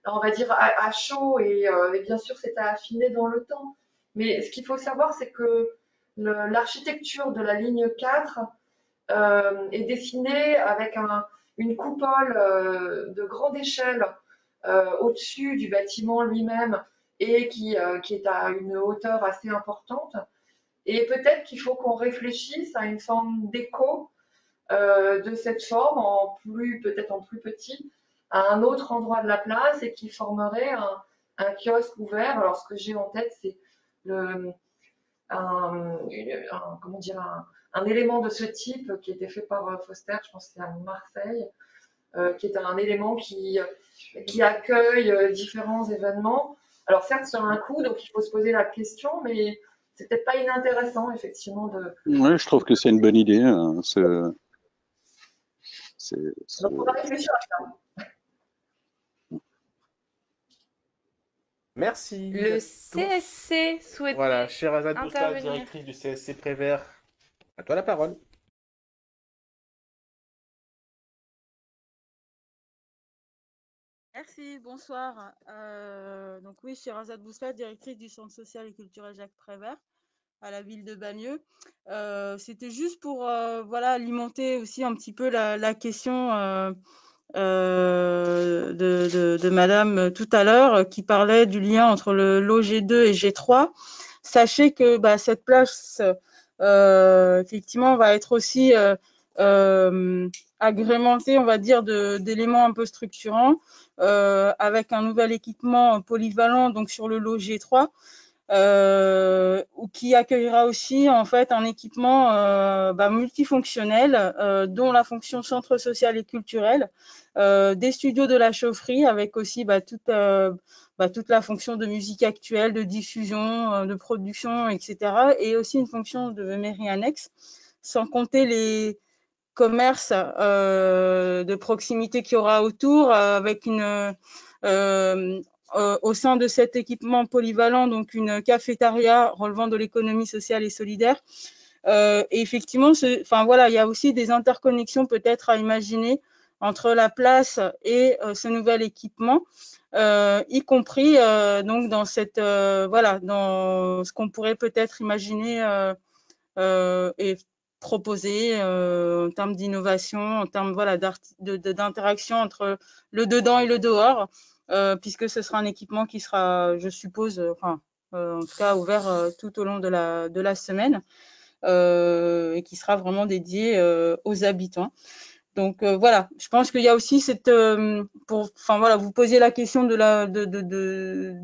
on va dire, à chaud et bien sûr, c'est à affiner dans le temps. Mais ce qu'il faut savoir, c'est que l'architecture de la ligne 4 est dessinée avec une coupole de grande échelle au-dessus du bâtiment lui-même et qui est à une hauteur assez importante. Et peut-être qu'il faut qu'on réfléchisse à une forme d'écho de cette forme, peut-être en plus petit, à un autre endroit de la place et qui formerait un kiosque ouvert. Alors, ce que j'ai en tête, c'est comment dire, un élément de ce type qui était fait par Foster, je pense que c'est à Marseille, qui est un élément qui accueille différents événements. Alors, certes, sur un coût, donc il faut se poser la question, mais c'est peut-être pas inintéressant, effectivement, Oui, je trouve que c'est une bonne idée. Donc, on va réfléchir à ça. Merci. Le CSC souhaitait Voilà, Sherazade Boustad, intervenir. directrice du CSC Prévert. À toi la parole. Merci, bonsoir. Donc oui, Sherazade Boustad, directrice du Centre social et culturel Jacques Prévert à la ville de Bagneux. C'était juste pour voilà, alimenter aussi un petit peu la question de Madame tout à l'heure qui parlait du lien entre le lot G2 et G3. Sachez que cette place, effectivement, va être aussi agrémentée, on va dire, d'éléments un peu structurants, avec un nouvel équipement polyvalent donc sur le lot G3. Qui accueillera aussi en fait un équipement multifonctionnel, dont la fonction centre social et culturel, des studios de la chaufferie avec aussi toute la fonction de musique actuelle, de diffusion, de production, etc. Et aussi une fonction de mairie annexe, sans compter les commerces de proximité qu'il y aura autour, avec au sein de cet équipement polyvalent, donc une cafétéria relevant de l'économie sociale et solidaire. Et effectivement, il y a aussi des interconnexions peut-être à imaginer entre la place et ce nouvel équipement, y compris donc dans cette dans ce qu'on pourrait peut-être imaginer et proposer en termes d'innovation, en termes d'interaction entre le dedans et le dehors, puisque ce sera un équipement qui sera, je suppose, en tout cas ouvert tout au long de la semaine, et qui sera vraiment dédié aux habitants. Donc voilà, je pense qu'il y a aussi vous posiez la question de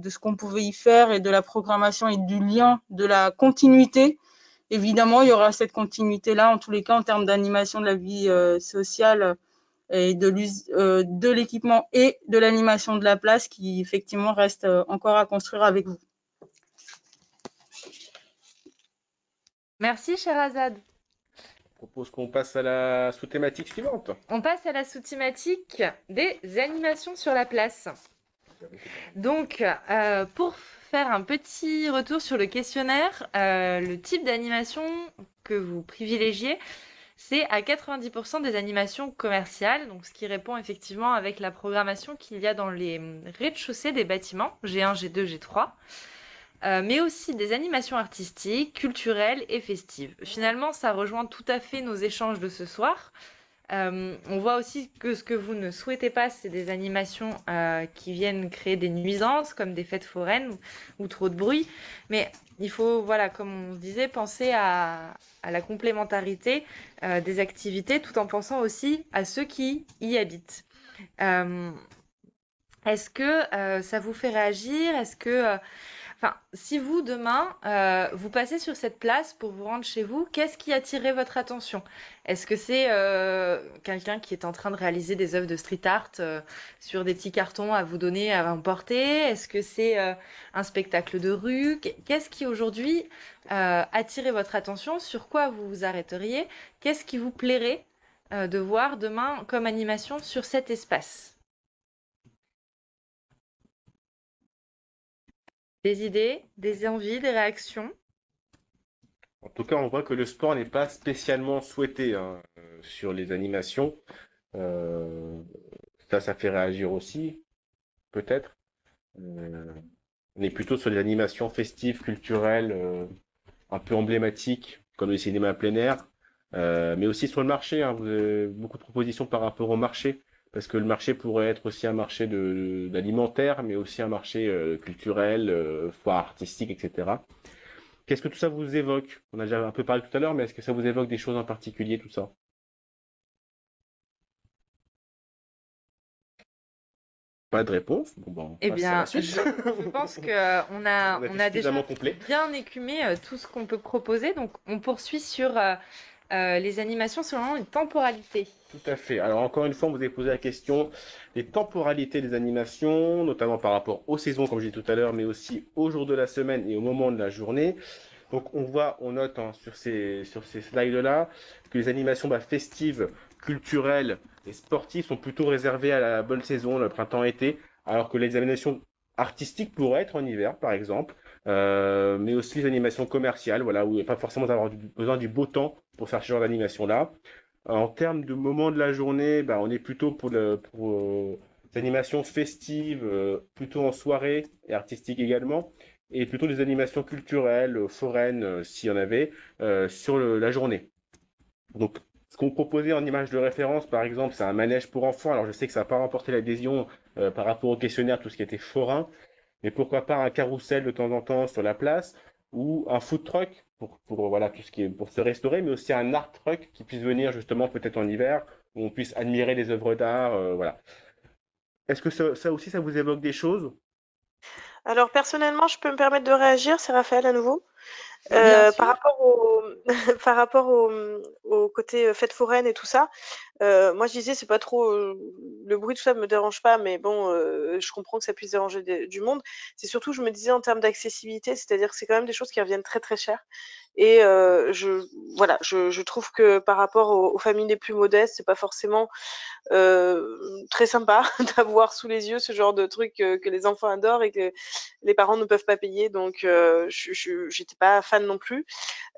ce qu'on pouvait y faire et de la programmation et du lien, de la continuité. Évidemment, il y aura cette continuité-là, en tous les cas, en termes d'animation de la vie sociale et de l'équipement et de l'animation de la place qui, effectivement, reste encore à construire avec vous. Merci, Sherazade. Je propose qu'on passe à la sous-thématique suivante. On passe à la sous-thématique des animations sur la place. Donc, pour faire un petit retour sur le questionnaire, le type d'animation que vous privilégiez, c'est à 90% des animations commerciales, donc ce qui répond effectivement avec la programmation qu'il y a dans les rez-de-chaussée des bâtiments, G1, G2, G3, mais aussi des animations artistiques, culturelles et festives. Finalement, ça rejoint tout à fait nos échanges de ce soir. On voit aussi que ce que vous ne souhaitez pas, c'est des animations qui viennent créer des nuisances, comme des fêtes foraines ou trop de bruit. Mais il faut, voilà, comme on disait, penser à la complémentarité des activités, tout en pensant aussi à ceux qui y habitent. Est-ce que ça vous fait réagir? Est-ce que, enfin, si vous, demain, vous passez sur cette place pour vous rendre chez vous, qu'est-ce qui attirait votre attention? Est-ce que c'est quelqu'un qui est en train de réaliser des œuvres de street art sur des petits cartons à vous donner, à emporter? Est-ce que c'est un spectacle de rue? Qu'est-ce qui aujourd'hui attirait votre attention? Sur quoi vous vous arrêteriez? Qu'est-ce qui vous plairait de voir demain comme animation sur cet espace? Des idées, des envies, des réactions? En tout cas, on voit que le sport n'est pas spécialement souhaité hein, sur les animations. Euh, ça fait réagir aussi, peut-être. Euh, on est plutôt sur des animations festives, culturelles, un peu emblématiques, comme le cinéma plein air, mais aussi sur le marché. Hein, vous avez beaucoup de propositions par rapport au marché, parce que le marché pourrait être aussi un marché d'alimentaire, mais aussi un marché culturel, foire artistique, etc. Qu'est-ce que tout ça vous évoque? On a déjà un peu parlé tout à l'heure, mais est-ce que ça vous évoque des choses en particulier, tout ça? Pas de réponse? Bon, ben, on Eh passe à la bien, suite. je pense qu'on On a, a été on a déjà suffisamment complet. bien écumé tout ce qu'on peut proposer. Donc, on poursuit sur les animations selon une temporalité. Tout à fait. Alors encore une fois, on vous avez posé la question des temporalités des animations, notamment par rapport aux saisons, comme je disais tout à l'heure, mais aussi au jour de la semaine et au moment de la journée. Donc on note hein, sur ces slides-là que les animations festives, culturelles et sportives sont plutôt réservées à la bonne saison, le printemps-été, alors que les animations artistiques pourraient être en hiver, par exemple, mais aussi les animations commerciales, voilà, où il n'y a pas forcément besoin du beau temps pour faire ce genre d'animation-là. En termes de moment de la journée, on est plutôt pour des animations festives, plutôt en soirée et artistiques également, et plutôt des animations culturelles, foraines, s'il y en avait, sur la journée. Donc, ce qu'on proposait en image de référence, par exemple, c'est un manège pour enfants. Alors, je sais que ça n'a pas remporté l'adhésion par rapport au questionnaire, tout ce qui était forain, mais pourquoi pas un carrousel de temps en temps sur la place ou un food truck voilà, tout ce qui est pour se restaurer, mais aussi un art truck qui puisse venir justement peut-être en hiver, où on puisse admirer les œuvres d'art, voilà. Est-ce que ça aussi, ça vous évoque des choses? Alors personnellement, je peux me permettre de réagir, c'est Raphaël à nouveau. Bien Par sûr. rapport au par rapport au côté fête foraine et tout ça, moi je disais c'est pas trop le bruit tout ça me dérange pas, mais bon, je comprends que ça puisse déranger du monde. C'est surtout, je me disais en termes d'accessibilité, c'est-à-dire que c'est quand même des choses qui reviennent très très cher. Et voilà, je trouve que par rapport aux familles les plus modestes, c'est pas forcément très sympa d'avoir sous les yeux ce genre de truc que les enfants adorent et que les parents ne peuvent pas payer. Donc, j'étais pas fan non plus.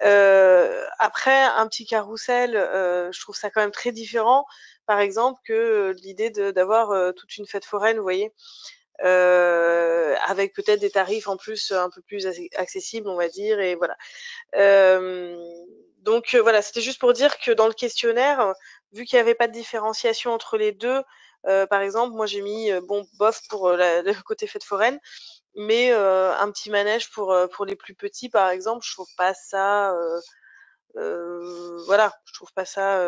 Après, un petit carrousel, je trouve ça quand même très différent, par exemple, que l'idée d'avoir toute une fête foraine, vous voyez, avec peut-être des tarifs en plus un peu plus accessibles, on va dire, et voilà. Donc voilà, c'était juste pour dire que dans le questionnaire, vu qu'il n'y avait pas de différenciation entre les deux, par exemple, moi j'ai mis bon bof pour le côté fête foraine, mais un petit manège pour les plus petits, par exemple, je trouve pas ça, voilà, je trouve pas ça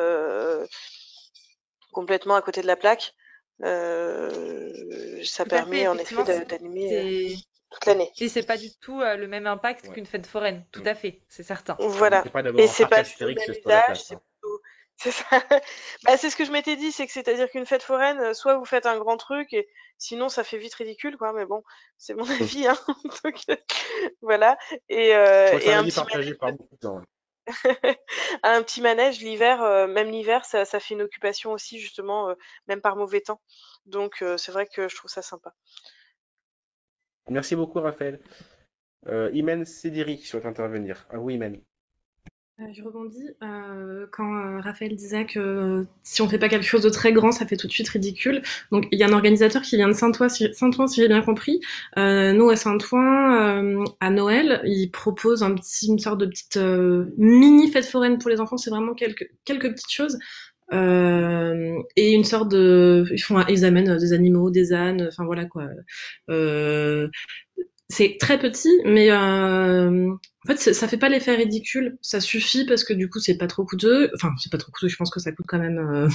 complètement à côté de la plaque. Ça Tout à fait, permet en effet effectivement, d'animer c'est toute l'année. et c'est pas du tout le même impact Ouais. qu'une fête foraine. Tout à fait, c'est certain. Voilà. N'hésitez pas Et d'avoir un c'est parc pas du tout le Astérix même sur la usage, place. c'est Hein. plutôt. C'est ça. Bah, c'est ce que je m'étais dit, c'est que c'est-à-dire qu'une fête foraine, soit vous faites un grand truc, et sinon ça fait vite ridicule, quoi. Mais bon, c'est mon avis, hein. Donc, voilà. Et, Je crois que c'est et un un avis petit partagé par beaucoup de gens. Ouais. un petit manège l'hiver, même l'hiver, ça fait une occupation aussi justement, même par mauvais temps. Donc c'est vrai que je trouve ça sympa. Merci beaucoup, Raphaël. Imen Sediri qui souhaite intervenir. Ah oui, Imen. Je rebondis quand Raphaël disait que si on fait pas quelque chose de très grand, ça fait tout de suite ridicule. Donc il y a un organisateur qui vient de Saint-Ouen, si j'ai bien compris. Nous à Saint-Ouen, à Noël, il propose une sorte de petite mini fête foraine pour les enfants. C'est vraiment quelques petites choses. Et une sorte ils amènent des animaux, des ânes, enfin voilà quoi. C'est très petit, mais en fait, ça fait pas l'effet ridicule. Ça suffit parce que du coup, c'est pas trop coûteux. Enfin, c'est pas trop coûteux. Je pense que ça coûte quand même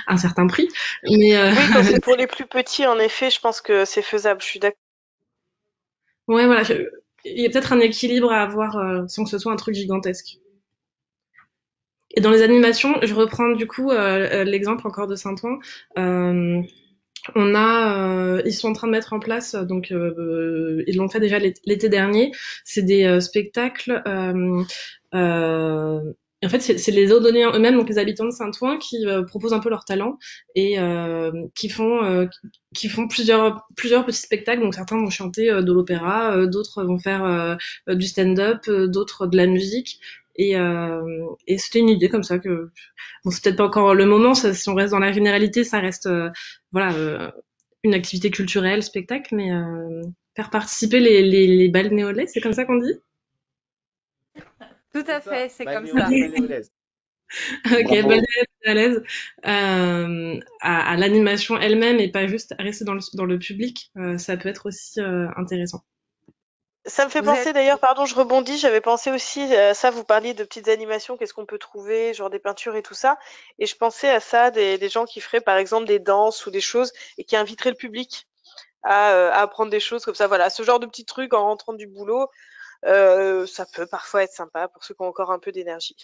un certain prix. Mais Oui, quand c'est pour les plus petits, en effet, je pense que c'est faisable. Je suis d'accord. ouais, voilà. Il y a peut-être un équilibre à avoir sans que ce soit un truc gigantesque. Et dans les animations, je reprends du coup l'exemple encore de Saint-Ouen. Ils sont en train de mettre en place, donc ils l'ont fait déjà l'été dernier. C'est des spectacles. En fait, c'est les Odoniens eux-mêmes, donc les habitants de Saint-Ouen, qui proposent un peu leur talent et qui font plusieurs petits spectacles. Donc certains vont chanter de l'opéra, d'autres vont faire du stand-up, d'autres de la musique. Et c'était une idée comme ça que bon, c'est peut-être pas encore le moment. Si on reste dans la généralité, ça reste une activité culturelle, spectacle, mais faire participer les balnéolais, c'est comme ça qu'on dit? Tout à fait, c'est comme ça. Balnéolaise. Ok, balnéolaise à l'animation elle-même et pas juste rester dans le public, ça peut être aussi intéressant. Ça me fait penser d'ailleurs, pardon, je rebondis, j'avais pensé aussi, ça, vous parliez de petites animations, qu'est-ce qu'on peut trouver, genre des peintures et tout ça, et je pensais à ça, des gens qui feraient par exemple des danses ou des choses et qui inviteraient le public à apprendre des choses comme ça, voilà, ce genre de petits trucs en rentrant du boulot, ça peut parfois être sympa pour ceux qui ont encore un peu d'énergie.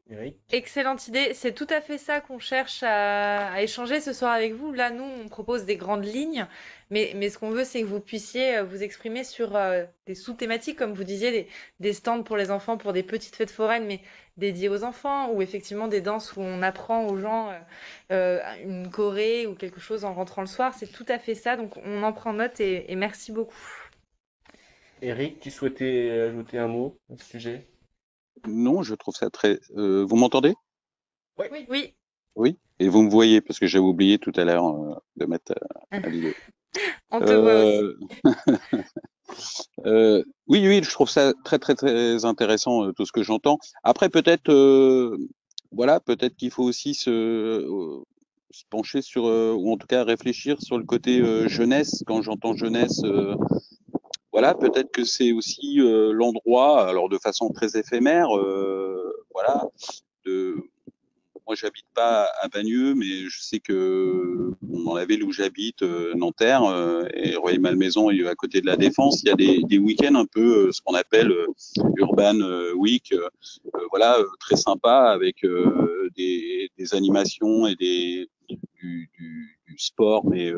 Eric? Excellente idée, c'est tout à fait ça qu'on cherche à échanger ce soir avec vous. Là, nous, on propose des grandes lignes, mais ce qu'on veut, c'est que vous puissiez vous exprimer sur des sous-thématiques, comme vous disiez, des stands pour les enfants, pour des petites fêtes foraines, mais dédiées aux enfants, ou effectivement des danses où on apprend aux gens une choré ou quelque chose en rentrant le soir. C'est tout à fait ça, donc on en prend note et merci beaucoup. Eric, tu souhaitais ajouter un mot à ce sujet? Non, je trouve ça très. Vous m'entendez? Oui. Oui. Oui. Et vous me voyez parce que j'avais oublié tout à l'heure de mettre la vidéo. On te voit aussi. Oui, je trouve ça très très très intéressant tout ce que j'entends. Après, peut-être, voilà, peut-être qu'il faut aussi se pencher sur, ou en tout cas réfléchir sur le côté jeunesse. Quand j'entends jeunesse, voilà, peut-être que c'est aussi l'endroit, alors de façon très éphémère, voilà. Moi, j'habite pas à Bagneux, mais je sais que dans la ville où j'habite, Nanterre, et Rueil-Malmaison est à côté de la Défense, il y a des week-ends un peu ce qu'on appelle Urban Week, voilà, très sympa avec des animations et du sport, mais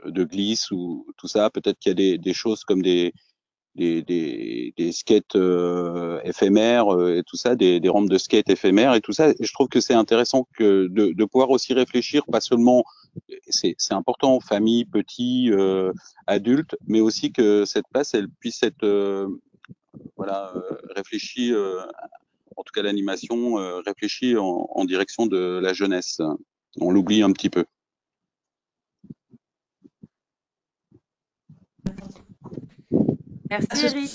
de glisse ou tout ça. Peut-être qu'il y a des choses comme des skates éphémères et tout ça, des rampes de skate éphémères et tout ça. Et je trouve que c'est intéressant de pouvoir aussi réfléchir, pas seulement, c'est important, famille, petits, adultes, mais aussi que cette place, elle puisse être voilà, réfléchie, en tout cas l'animation, réfléchie en direction de la jeunesse. On l'oublie un petit peu. Merci Eric.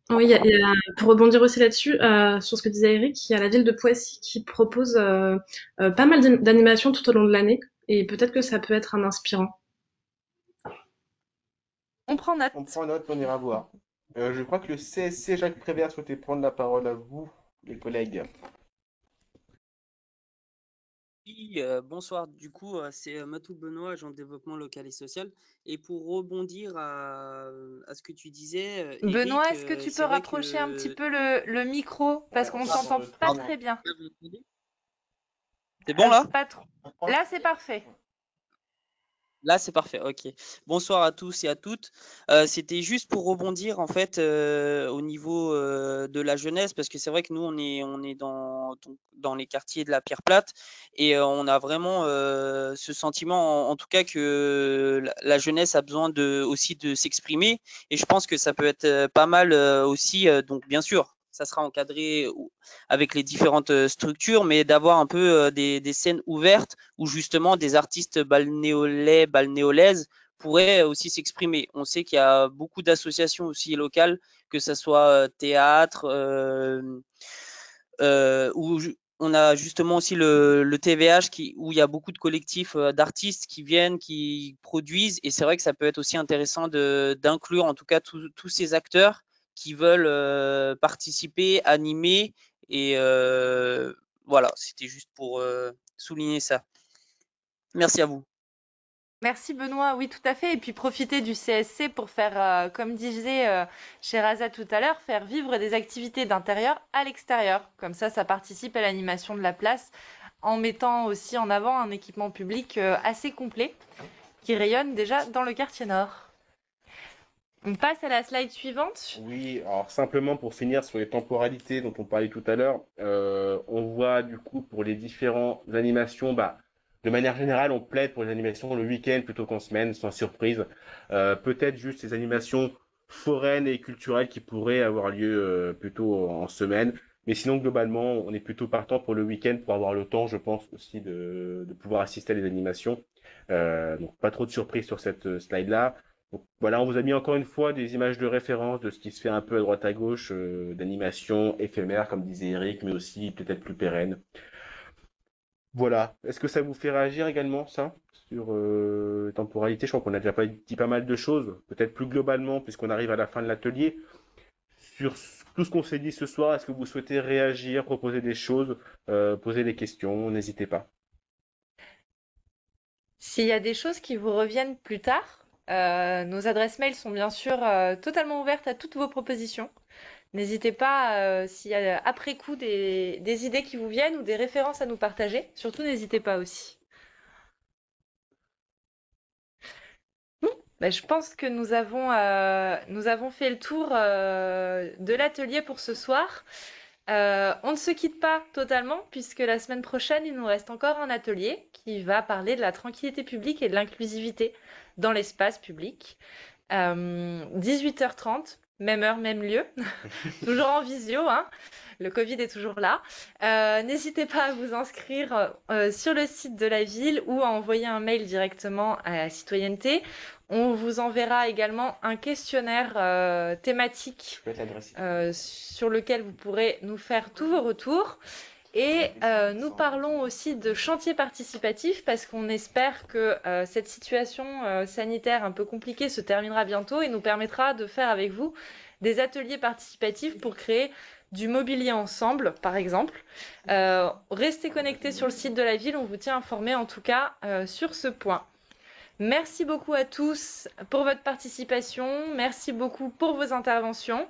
Oui, pour rebondir aussi là-dessus, sur ce que disait Eric, il y a la ville de Poissy qui propose pas mal d'animations tout au long de l'année, et peut-être que ça peut être un inspirant. On prend note. On ira voir. Je crois que le CSC Jacques Prévert souhaitait prendre la parole à vous, les collègues. Oui, bonsoir. Du coup, c'est Matou Benoît, agent de développement local et social. Et pour rebondir à ce que tu disais, Benoît, Eric, est-ce que tu c'est peux vrai rapprocher un petit que... peu le micro parce qu'on ne t'entend pas très bien. C'est bon là? Pas trop. Là, c'est parfait. Là, c'est parfait. Ok. Bonsoir à tous et à toutes. C'était juste pour rebondir en fait au niveau de la jeunesse, parce que c'est vrai que nous, on est dans les quartiers de la Pierre Plate et on a vraiment ce sentiment, en tout cas, que la jeunesse a besoin aussi de s'exprimer. Et je pense que ça peut être pas mal aussi. Donc, bien sûr, ça sera encadré avec les différentes structures, mais d'avoir un peu des scènes ouvertes où justement des artistes balnéolais, balnéolaises pourraient aussi s'exprimer. On sait qu'il y a beaucoup d'associations aussi locales, que ce soit théâtre, où on a justement aussi le TVH où il y a beaucoup de collectifs d'artistes qui viennent, qui produisent, et c'est vrai que ça peut être aussi intéressant d'inclure en tout cas tous ces acteurs qui veulent participer, animer, et voilà, c'était juste pour souligner ça. Merci à vous. Merci Benoît, oui tout à fait. Et puis profiter du CSC pour faire, comme disait Sherazade tout à l'heure, faire vivre des activités d'intérieur à l'extérieur. Comme ça participe à l'animation de la place en mettant aussi en avant un équipement public assez complet qui rayonne déjà dans le quartier nord. On passe à la slide suivante. Oui, alors simplement pour finir sur les temporalités dont on parlait tout à l'heure, on voit du coup pour les différentes animations, de manière générale, on plaide pour les animations le week-end plutôt qu'en semaine, sans surprise. Peut-être juste les animations foraines et culturelles qui pourraient avoir lieu plutôt en semaine. Mais sinon, globalement, on est plutôt partant pour le week-end pour avoir le temps, je pense, aussi de pouvoir assister à des animations. Donc, pas trop de surprises sur cette slide-là. Donc, voilà, on vous a mis encore une fois des images de référence de ce qui se fait un peu à droite à gauche, d'animations éphémères, comme disait Eric, mais aussi peut-être plus pérennes. Voilà. Est-ce que ça vous fait réagir également, ça, sur les temporalités? Je crois qu'on a déjà dit pas mal de choses, peut-être plus globalement, puisqu'on arrive à la fin de l'atelier. Sur tout ce qu'on s'est dit ce soir, est-ce que vous souhaitez réagir, proposer des choses, poser des questions? N'hésitez pas. S'il y a des choses qui vous reviennent plus tard, nos adresses mail sont bien sûr totalement ouvertes à toutes vos propositions. N'hésitez pas, s'il y a après coup des idées qui vous viennent ou des références à nous partager, surtout n'hésitez pas aussi. Je pense que nous avons fait le tour de l'atelier pour ce soir. On ne se quitte pas totalement puisque la semaine prochaine, il nous reste encore un atelier qui va parler de la tranquillité publique et de l'inclusivité dans l'espace public. 18h30, même heure, même lieu, toujours en visio, hein. Le Covid est toujours là. N'hésitez pas à vous inscrire sur le site de la ville ou à envoyer un mail directement à la citoyenneté. On vous enverra également un questionnaire thématique sur lequel vous pourrez nous faire tous vos retours. Et nous parlons aussi de chantier participatif parce qu'on espère que cette situation sanitaire un peu compliquée se terminera bientôt et nous permettra de faire avec vous des ateliers participatifs pour créer du mobilier ensemble, par exemple. Restez connectés sur le site de la ville, on vous tient informé en tout cas sur ce point. Merci beaucoup à tous pour votre participation, merci beaucoup pour vos interventions.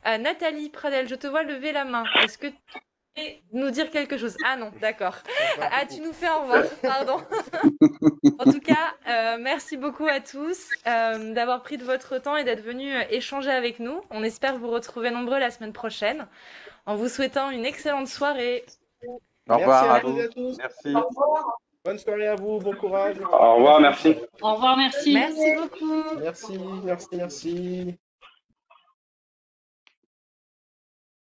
Nathalie Pradel, je te vois lever la main. Est-ce que tu peux nous dire quelque chose? Ah non, d'accord. Ah, tu nous fais au revoir, pardon. En tout cas, merci beaucoup à tous d'avoir pris de votre temps et d'être venus échanger avec nous. On espère vous retrouver nombreux la semaine prochaine en vous souhaitant une excellente soirée. Au revoir à Merci à tous. Merci. Bonne soirée à vous, bon courage. Au revoir, merci. Au revoir, merci. Merci beaucoup. Merci.